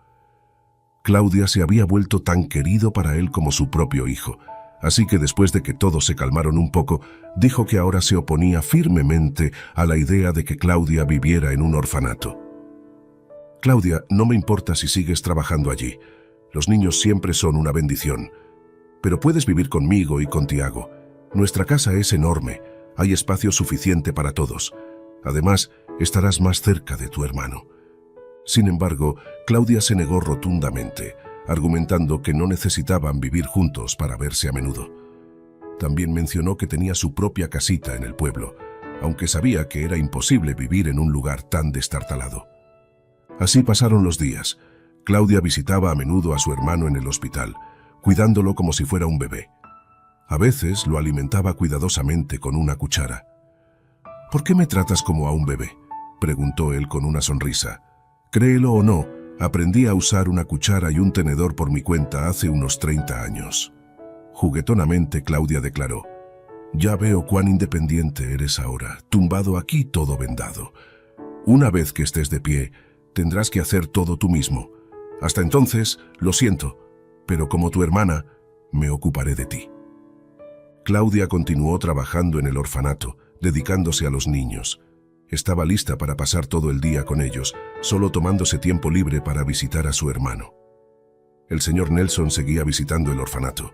Claudia se había vuelto tan querido para él como su propio hijo, así que después de que todos se calmaron un poco, dijo que ahora se oponía firmemente a la idea de que Claudia viviera en un orfanato. «Claudia, no me importa si sigues trabajando allí. Los niños siempre son una bendición. Pero puedes vivir conmigo y con Tiago. Nuestra casa es enorme, hay espacio suficiente para todos. Además, estarás más cerca de tu hermano». Sin embargo, Claudia se negó rotundamente, argumentando que no necesitaban vivir juntos para verse a menudo. También mencionó que tenía su propia casita en el pueblo, aunque sabía que era imposible vivir en un lugar tan destartalado. Así pasaron los días. Claudia visitaba a menudo a su hermano en el hospital, cuidándolo como si fuera un bebé. A veces lo alimentaba cuidadosamente con una cuchara. «¿Por qué me tratas como a un bebé?», preguntó él con una sonrisa. «Créelo o no, aprendí a usar una cuchara y un tenedor por mi cuenta hace unos 30 años». Juguetonamente, Claudia declaró: «Ya veo cuán independiente eres ahora, tumbado aquí todo vendado. Una vez que estés de pie, tendrás que hacer todo tú mismo. Hasta entonces, lo siento, pero como tu hermana, me ocuparé de ti». Claudia continuó trabajando en el orfanato, dedicándose a los niños. Estaba lista para pasar todo el día con ellos, solo tomándose tiempo libre para visitar a su hermano. El señor Nelson seguía visitando el orfanato,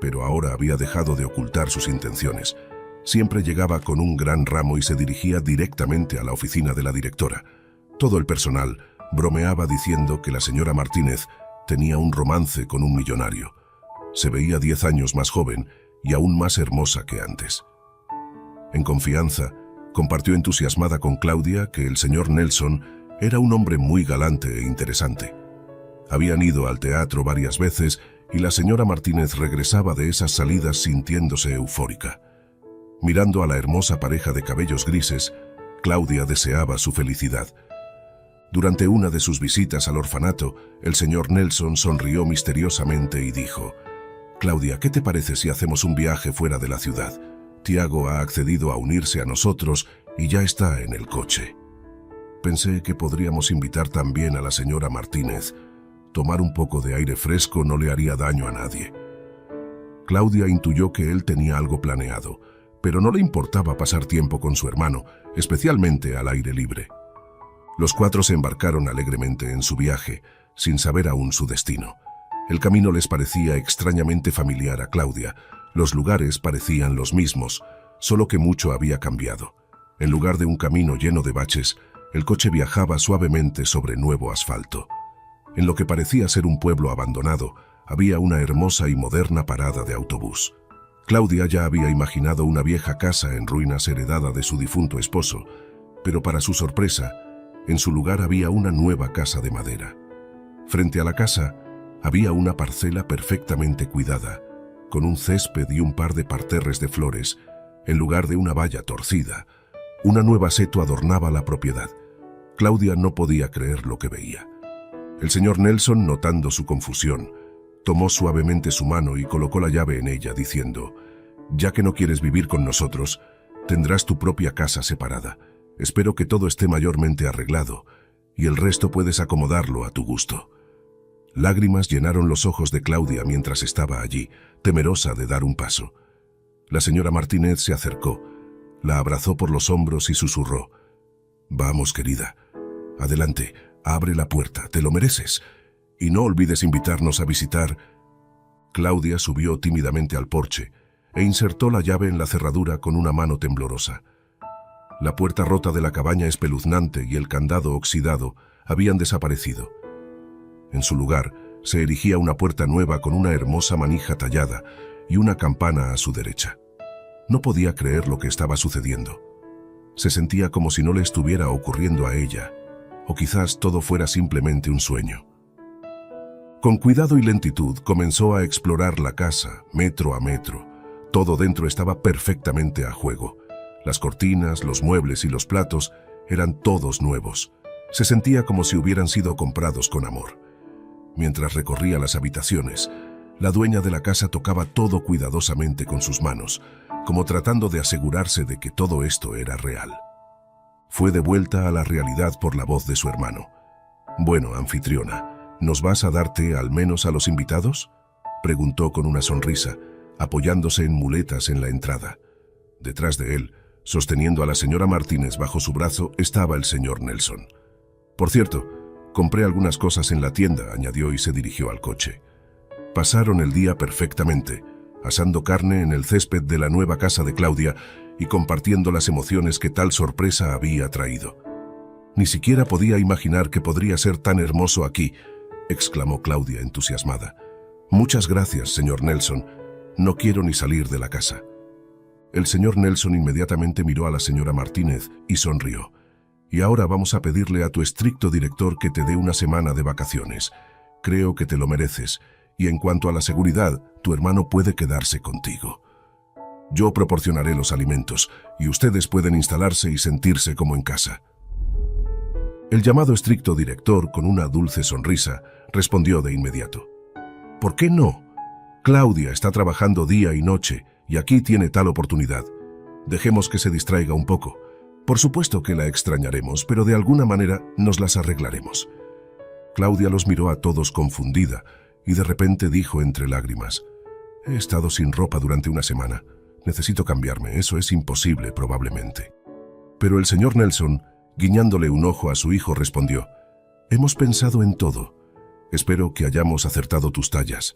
pero ahora había dejado de ocultar sus intenciones. Siempre llegaba con un gran ramo y se dirigía directamente a la oficina de la directora. Todo el personal bromeaba diciendo que la señora Martínez tenía un romance con un millonario. Se veía 10 años más joven y aún más hermosa que antes. En confianza, compartió entusiasmada con Claudia que el señor Nelson era un hombre muy galante e interesante. Habían ido al teatro varias veces y la señora Martínez regresaba de esas salidas sintiéndose eufórica. Mirando a la hermosa pareja de cabellos grises, Claudia deseaba su felicidad. Durante una de sus visitas al orfanato, el señor Nelson sonrió misteriosamente y dijo: «Claudia, ¿qué te parece si hacemos un viaje fuera de la ciudad? Tiago ha accedido a unirse a nosotros y ya está en el coche». Pensé que podríamos invitar también a la señora Martínez. Tomar un poco de aire fresco no le haría daño a nadie. Claudia intuyó que él tenía algo planeado, pero no le importaba pasar tiempo con su hermano, especialmente al aire libre. Los cuatro se embarcaron alegremente en su viaje, sin saber aún su destino. El camino les parecía extrañamente familiar a Claudia. Los lugares parecían los mismos, solo que mucho había cambiado. En lugar de un camino lleno de baches, el coche viajaba suavemente sobre nuevo asfalto. En lo que parecía ser un pueblo abandonado, había una hermosa y moderna parada de autobús. Claudia ya había imaginado una vieja casa en ruinas heredada de su difunto esposo, pero para su sorpresa, en su lugar había una nueva casa de madera. Frente a la casa había una parcela perfectamente cuidada, con un césped y un par de parterres de flores, en lugar de una valla torcida. Una nueva seto adornaba la propiedad. Claudia no podía creer lo que veía. El señor Nelson, notando su confusión, tomó suavemente su mano y colocó la llave en ella, diciendo: «Ya que no quieres vivir con nosotros, tendrás tu propia casa separada. Espero que todo esté mayormente arreglado, y el resto puedes acomodarlo a tu gusto». Lágrimas llenaron los ojos de Claudia mientras estaba allí, temerosa de dar un paso. La señora Martínez se acercó, la abrazó por los hombros y susurró: «Vamos, querida. Adelante, abre la puerta, te lo mereces. Y no olvides invitarnos a visitar». Claudia subió tímidamente al porche e insertó la llave en la cerradura con una mano temblorosa. La puerta rota de la cabaña espeluznante y el candado oxidado habían desaparecido. En su lugar se erigía una puerta nueva con una hermosa manija tallada y una campana a su derecha. No podía creer lo que estaba sucediendo. Se sentía como si no le estuviera ocurriendo a ella, o quizás todo fuera simplemente un sueño. Con cuidado y lentitud comenzó a explorar la casa, metro a metro. Todo dentro estaba perfectamente a juego. Las cortinas, los muebles y los platos eran todos nuevos. Se sentía como si hubieran sido comprados con amor. Mientras recorría las habitaciones, la dueña de la casa tocaba todo cuidadosamente con sus manos, como tratando de asegurarse de que todo esto era real. Fue devuelta a la realidad por la voz de su hermano. «Bueno, anfitriona, ¿nos vas a dar té al menos a los invitados?», preguntó con una sonrisa, apoyándose en muletas en la entrada. Detrás de él, sosteniendo a la señora Martínez bajo su brazo, estaba el señor Nelson. «Por cierto, compré algunas cosas en la tienda», añadió y se dirigió al coche. Pasaron el día perfectamente, asando carne en el césped de la nueva casa de Claudia y compartiendo las emociones que tal sorpresa había traído. «Ni siquiera podía imaginar que podría ser tan hermoso aquí», exclamó Claudia entusiasmada. «Muchas gracias, señor Nelson. No quiero ni salir de la casa». El señor Nelson inmediatamente miró a la señora Martínez y sonrió. «Y ahora vamos a pedirle a tu estricto director que te dé una semana de vacaciones. Creo que te lo mereces, y en cuanto a la seguridad, tu hermano puede quedarse contigo. Yo proporcionaré los alimentos, y ustedes pueden instalarse y sentirse como en casa». El llamado estricto director, con una dulce sonrisa, respondió de inmediato: «¿Por qué no? Claudia está trabajando día y noche, y aquí tiene tal oportunidad. Dejemos que se distraiga un poco. Por supuesto que la extrañaremos, pero de alguna manera nos las arreglaremos». Claudia los miró a todos confundida y de repente dijo entre lágrimas: «He estado sin ropa durante una semana. Necesito cambiarme, eso es imposible probablemente». Pero el señor Nelson, guiñándole un ojo a su hijo, respondió: «Hemos pensado en todo. Espero que hayamos acertado tus tallas.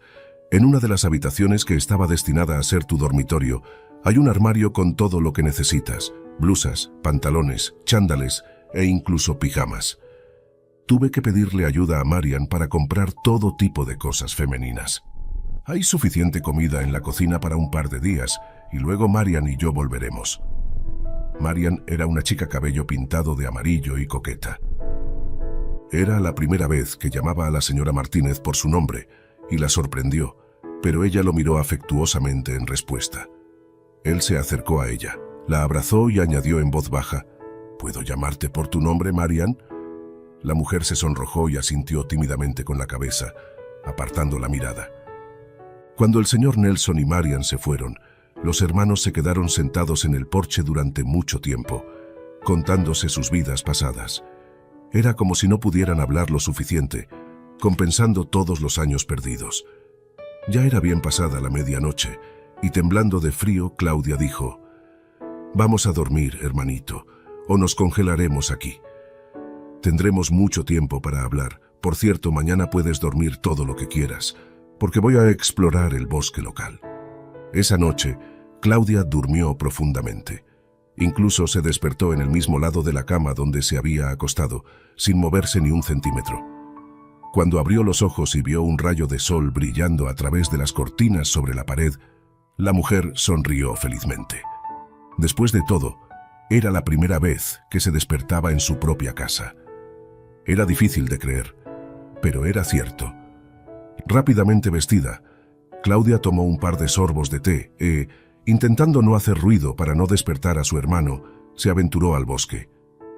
En una de las habitaciones que estaba destinada a ser tu dormitorio, hay un armario con todo lo que necesitas: blusas, pantalones, chándales e incluso pijamas». Tuve que pedirle ayuda a Marian para comprar todo tipo de cosas femeninas. Hay suficiente comida en la cocina para un par de días, y luego Marian y yo volveremos. Marian era una chica cabello pintado de amarillo y coqueta. Era la primera vez que llamaba a la señora Martínez por su nombre, y la sorprendió, pero ella lo miró afectuosamente en respuesta. Él se acercó a ella, la abrazó y añadió en voz baja: «¿Puedo llamarte por tu nombre, Marian?». La mujer se sonrojó y asintió tímidamente con la cabeza, apartando la mirada. Cuando el señor Nelson y Marian se fueron, los hermanos se quedaron sentados en el porche durante mucho tiempo, contándose sus vidas pasadas. Era como si no pudieran hablar lo suficiente, compensando todos los años perdidos. Ya era bien pasada la medianoche, y temblando de frío, Claudia dijo: «Vamos a dormir, hermanito, o nos congelaremos aquí. Tendremos mucho tiempo para hablar. Por cierto, mañana puedes dormir todo lo que quieras, porque voy a explorar el bosque local». Esa noche, Claudia durmió profundamente. Incluso se despertó en el mismo lado de la cama donde se había acostado, sin moverse ni un centímetro. Cuando abrió los ojos y vio un rayo de sol brillando a través de las cortinas sobre la pared, la mujer sonrió felizmente. Después de todo, era la primera vez que se despertaba en su propia casa. Era difícil de creer, pero era cierto. Rápidamente vestida, Claudia tomó un par de sorbos de té e, intentando no hacer ruido para no despertar a su hermano, se aventuró al bosque.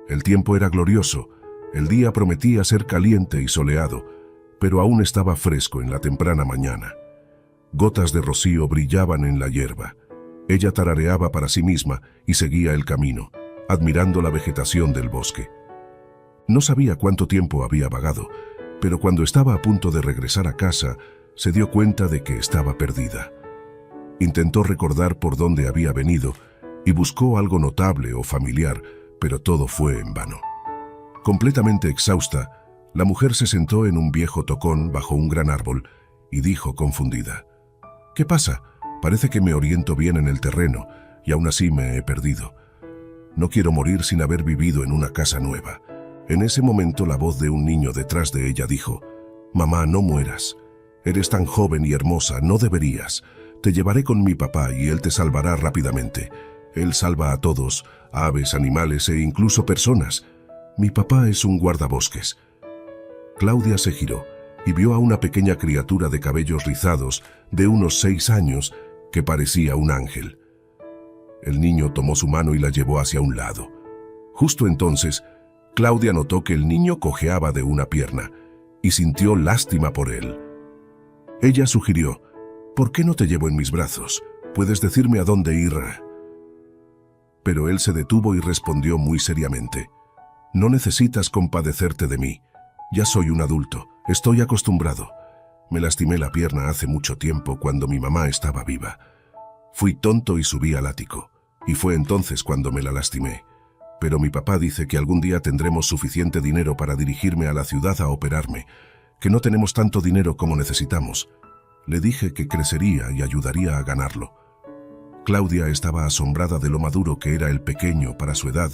El tiempo era glorioso, el día prometía ser caliente y soleado, pero aún estaba fresco en la temprana mañana. Gotas de rocío brillaban en la hierba. Ella tarareaba para sí misma y seguía el camino, admirando la vegetación del bosque. No sabía cuánto tiempo había vagado, pero cuando estaba a punto de regresar a casa, se dio cuenta de que estaba perdida. Intentó recordar por dónde había venido y buscó algo notable o familiar, pero todo fue en vano. Completamente exhausta, la mujer se sentó en un viejo tocón bajo un gran árbol y dijo confundida: «¿Qué pasa? Parece que me oriento bien en el terreno y aún así me he perdido. No quiero morir sin haber vivido en una casa nueva». En ese momento la voz de un niño detrás de ella dijo: «Mamá, no mueras. Eres tan joven y hermosa, no deberías. Te llevaré con mi papá y él te salvará rápidamente. Él salva a todos, aves, animales e incluso personas. Mi papá es un guardabosques». Claudia se giró y vio a una pequeña criatura de cabellos rizados, de unos 6 años, que parecía un ángel. El niño tomó su mano y la llevó hacia un lado. Justo entonces, Claudia notó que el niño cojeaba de una pierna y sintió lástima por él. Ella sugirió: «¿Por qué no te llevo en mis brazos? Puedes decirme a dónde ir». Pero él se detuvo y respondió muy seriamente: «No necesitas compadecerte de mí. Ya soy un adulto, estoy acostumbrado. Me lastimé la pierna hace mucho tiempo cuando mi mamá estaba viva. Fui tonto y subí al ático, y fue entonces cuando me la lastimé. Pero mi papá dice que algún día tendremos suficiente dinero para dirigirme a la ciudad a operarme, que no tenemos tanto dinero como necesitamos». Le dije que crecería y ayudaría a ganarlo. Claudia estaba asombrada de lo maduro que era el pequeño para su edad,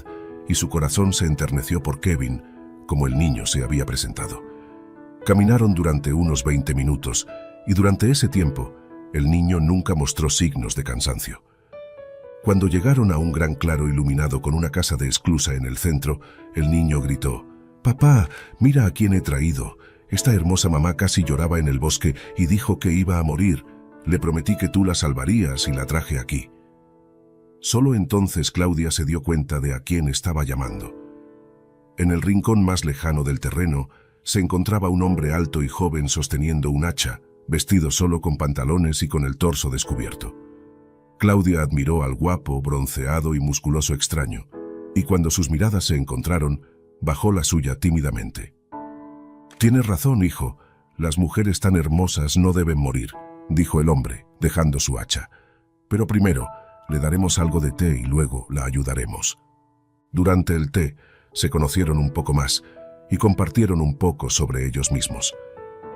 y su corazón se enterneció por Kevin, como el niño se había presentado. Caminaron durante unos 20 minutos, y durante ese tiempo, el niño nunca mostró signos de cansancio. Cuando llegaron a un gran claro iluminado con una casa de esclusa en el centro, el niño gritó: «Papá, mira a quién he traído. Esta hermosa mamá casi lloraba en el bosque y dijo que iba a morir. Le prometí que tú la salvarías y la traje aquí». Solo entonces Claudia se dio cuenta de a quién estaba llamando. En el rincón más lejano del terreno se encontraba un hombre alto y joven sosteniendo un hacha, vestido solo con pantalones y con el torso descubierto. Claudia admiró al guapo, bronceado y musculoso extraño, y cuando sus miradas se encontraron, bajó la suya tímidamente. «Tienes razón, hijo. Las mujeres tan hermosas no deben morir», dijo el hombre, dejando su hacha. «Pero primero, le daremos algo de té y luego la ayudaremos». Durante el té, se conocieron un poco más y compartieron un poco sobre ellos mismos.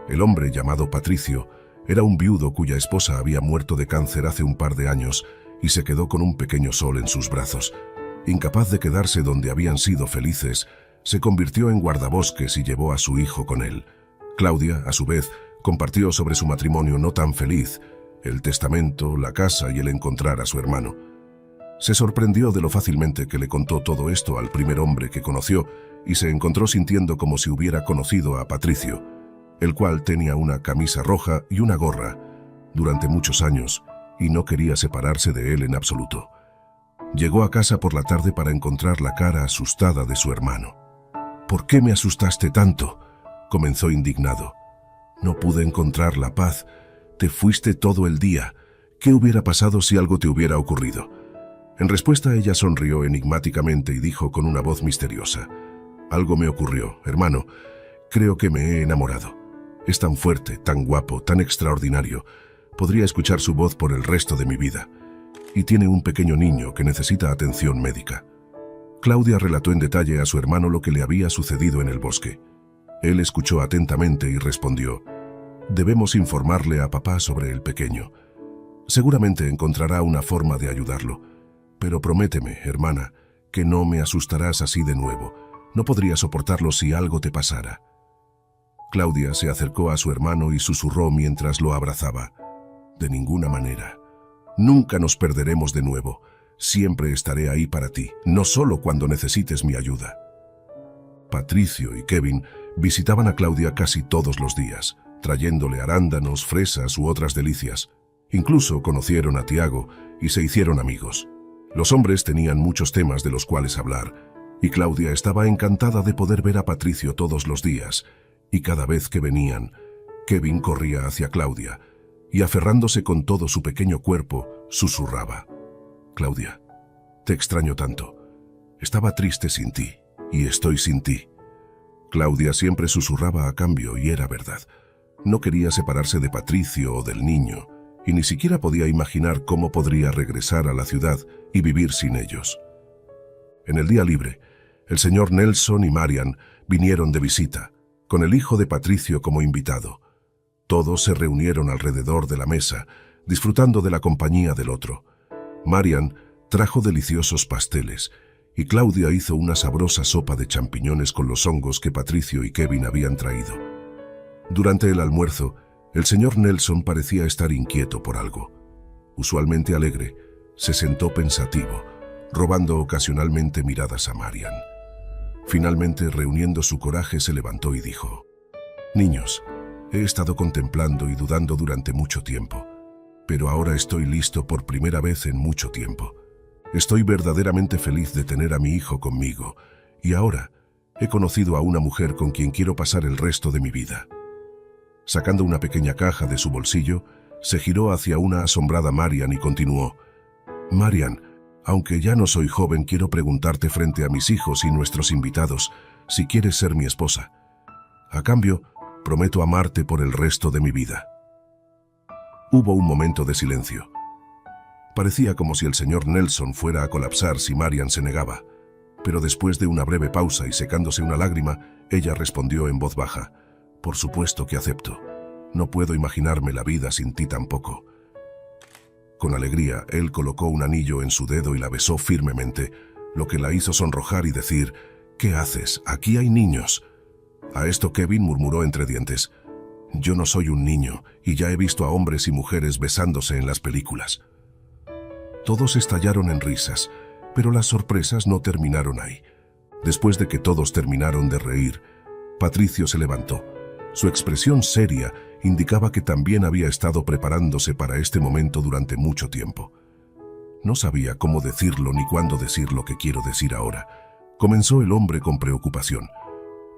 El hombre, llamado Patricio, era un viudo cuya esposa había muerto de cáncer hace un par de años y se quedó con un pequeño sol en sus brazos. Incapaz de quedarse donde habían sido felices, se convirtió en guardabosques y llevó a su hijo con él. Claudia, a su vez, compartió sobre su matrimonio no tan feliz, el testamento, la casa y el encontrar a su hermano. Se sorprendió de lo fácilmente que le contó todo esto al primer hombre que conoció y se encontró sintiendo como si hubiera conocido a Patricio, el cual tenía una camisa roja y una gorra durante muchos años y no quería separarse de él en absoluto. Llegó a casa por la tarde para encontrar la cara asustada de su hermano. «¿Por qué me asustaste tanto?», comenzó indignado. «No pude encontrar la paz. Te fuiste todo el día. ¿Qué hubiera pasado si algo te hubiera ocurrido?». En respuesta, ella sonrió enigmáticamente y dijo con una voz misteriosa: «Algo me ocurrió, hermano. Creo que me he enamorado. Es tan fuerte, tan guapo, tan extraordinario. Podría escuchar su voz por el resto de mi vida. Y tiene un pequeño niño que necesita atención médica. Claudia relató en detalle a su hermano lo que le había sucedido en el bosque. Él escuchó atentamente y respondió: «Debemos informarle a papá sobre el pequeño. Seguramente encontrará una forma de ayudarlo. Pero prométeme, hermana, que no me asustarás así de nuevo. No podría soportarlo si algo te pasara». Claudia se acercó a su hermano y susurró mientras lo abrazaba: «De ninguna manera. Nunca nos perderemos de nuevo. Siempre estaré ahí para ti, no solo cuando necesites mi ayuda». Patricio y Kevin visitaban a Claudia casi todos los días, trayéndole arándanos, fresas u otras delicias. Incluso conocieron a Tiago y se hicieron amigos. Los hombres tenían muchos temas de los cuales hablar, y Claudia estaba encantada de poder ver a Patricio todos los días, y cada vez que venían, Kevin corría hacia Claudia, y aferrándose con todo su pequeño cuerpo, susurraba: «Claudia, te extraño tanto. Estaba triste sin ti, y estoy sin ti». Claudia siempre susurraba a cambio, y era verdad. No quería separarse de Patricio o del niño, y ni siquiera podía imaginar cómo podría regresar a la ciudad y vivir sin ellos. En el día libre, el señor Nelson y Marian vinieron de visita, con el hijo de Patricio como invitado. Todos se reunieron alrededor de la mesa, disfrutando de la compañía del otro. Marian trajo deliciosos pasteles, y Claudia hizo una sabrosa sopa de champiñones con los hongos que Patricio y Kevin habían traído. Durante el almuerzo, el señor Nelson parecía estar inquieto por algo. Usualmente alegre, se sentó pensativo, robando ocasionalmente miradas a Marian. Finalmente, reuniendo su coraje, se levantó y dijo: «Niños, he estado contemplando y dudando durante mucho tiempo, pero ahora estoy listo por primera vez en mucho tiempo. Estoy verdaderamente feliz de tener a mi hijo conmigo, y ahora he conocido a una mujer con quien quiero pasar el resto de mi vida». Sacando una pequeña caja de su bolsillo, se giró hacia una asombrada Marian y continuó: «Marian, aunque ya no soy joven, quiero preguntarte frente a mis hijos y nuestros invitados si quieres ser mi esposa. A cambio, prometo amarte por el resto de mi vida». Hubo un momento de silencio. Parecía como si el señor Nelson fuera a colapsar si Marian se negaba, pero después de una breve pausa y secándose una lágrima, ella respondió en voz baja: «Por supuesto que acepto. No puedo imaginarme la vida sin ti tampoco». Con alegría, él colocó un anillo en su dedo y la besó firmemente, lo que la hizo sonrojar y decir: «¿Qué haces? Aquí hay niños». A esto Kevin murmuró entre dientes: «Yo no soy un niño, y ya he visto a hombres y mujeres besándose en las películas». Todos estallaron en risas, pero las sorpresas no terminaron ahí. Después de que todos terminaron de reír, Patricio se levantó. Su expresión seria indicaba que también había estado preparándose para este momento durante mucho tiempo. No sabía cómo decirlo ni cuándo decir lo que quiero decir ahora. Comenzó el hombre con preocupación.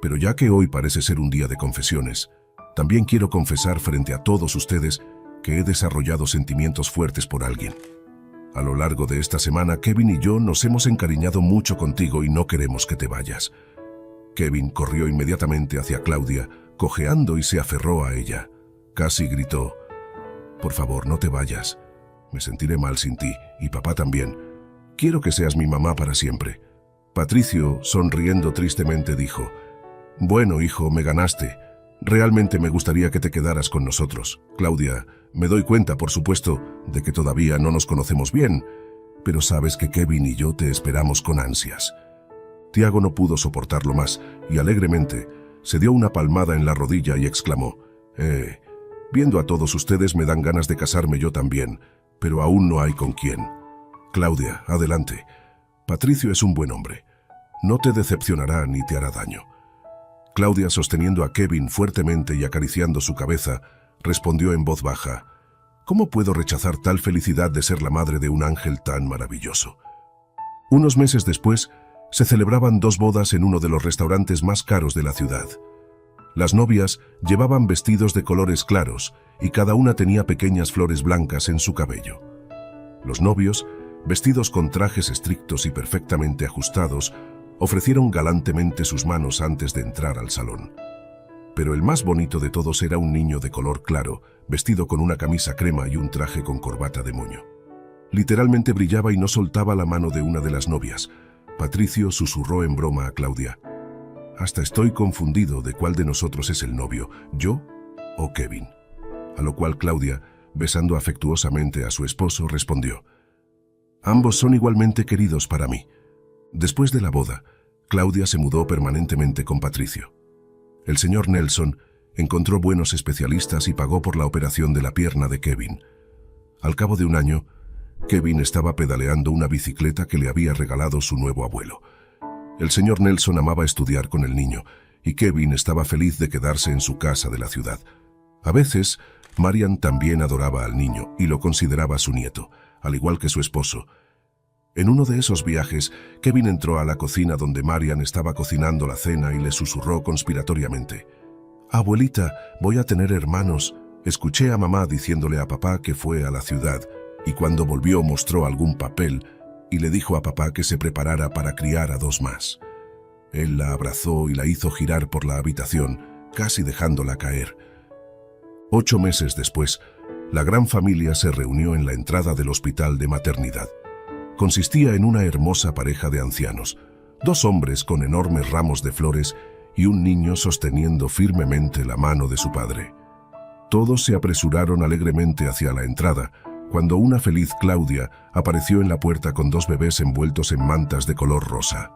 Pero ya que hoy parece ser un día de confesiones, también quiero confesar frente a todos ustedes que he desarrollado sentimientos fuertes por alguien. A lo largo de esta semana, Kevin y yo nos hemos encariñado mucho contigo y no queremos que te vayas». Kevin corrió inmediatamente hacia Claudia, cojeando, y se aferró a ella. Casi gritó: «Por favor, no te vayas. Me sentiré mal sin ti, y papá también. Quiero que seas mi mamá para siempre». Patricio, sonriendo tristemente, dijo: «Bueno, hijo, me ganaste. Realmente me gustaría que te quedaras con nosotros. Claudia, me doy cuenta, por supuesto, de que todavía no nos conocemos bien, pero sabes que Kevin y yo te esperamos con ansias». Tiago no pudo soportarlo más y alegremente se dio una palmada en la rodilla y exclamó: viendo a todos ustedes me dan ganas de casarme yo también, pero aún no hay con quién. Claudia, adelante. Patricio es un buen hombre. No te decepcionará ni te hará daño». Claudia, sosteniendo a Kevin fuertemente y acariciando su cabeza, respondió en voz baja: «¿Cómo puedo rechazar tal felicidad de ser la madre de un ángel tan maravilloso?». Unos meses después, se celebraban 2 bodas en uno de los restaurantes más caros de la ciudad. Las novias llevaban vestidos de colores claros y cada una tenía pequeñas flores blancas en su cabello. Los novios, vestidos con trajes estrictos y perfectamente ajustados, ofrecieron galantemente sus manos antes de entrar al salón. Pero el más bonito de todos era un niño de color claro, vestido con una camisa crema y un traje con corbata de moño. Literalmente brillaba y no soltaba la mano de una de las novias. Patricio susurró en broma a Claudia: «Hasta estoy confundido de cuál de nosotros es el novio, yo o Kevin». A lo cual Claudia, besando afectuosamente a su esposo, respondió: «Ambos son igualmente queridos para mí». Después de la boda, Claudia se mudó permanentemente con Patricio. El señor Nelson encontró buenos especialistas y pagó por la operación de la pierna de Kevin. Al cabo de un año, Kevin estaba pedaleando una bicicleta que le había regalado su nuevo abuelo. El señor Nelson amaba estudiar con el niño y Kevin estaba feliz de quedarse en su casa de la ciudad. A veces, Marian también adoraba al niño y lo consideraba su nieto, al igual que su esposo. En uno de esos viajes, Kevin entró a la cocina donde Marian estaba cocinando la cena y le susurró conspiratoriamente: «Abuelita, voy a tener hermanos». Escuché a mamá diciéndole a papá que fue a la ciudad y cuando volvió mostró algún papel y le dijo a papá que se preparara para criar a 2 más. Él la abrazó y la hizo girar por la habitación, casi dejándola caer. 8 meses después, la gran familia se reunió en la entrada del hospital de maternidad. Consistía en una hermosa pareja de ancianos, 2 hombres con enormes ramos de flores y un niño sosteniendo firmemente la mano de su padre. Todos se apresuraron alegremente hacia la entrada, cuando una feliz Claudia apareció en la puerta con 2 bebés envueltos en mantas de color rosa.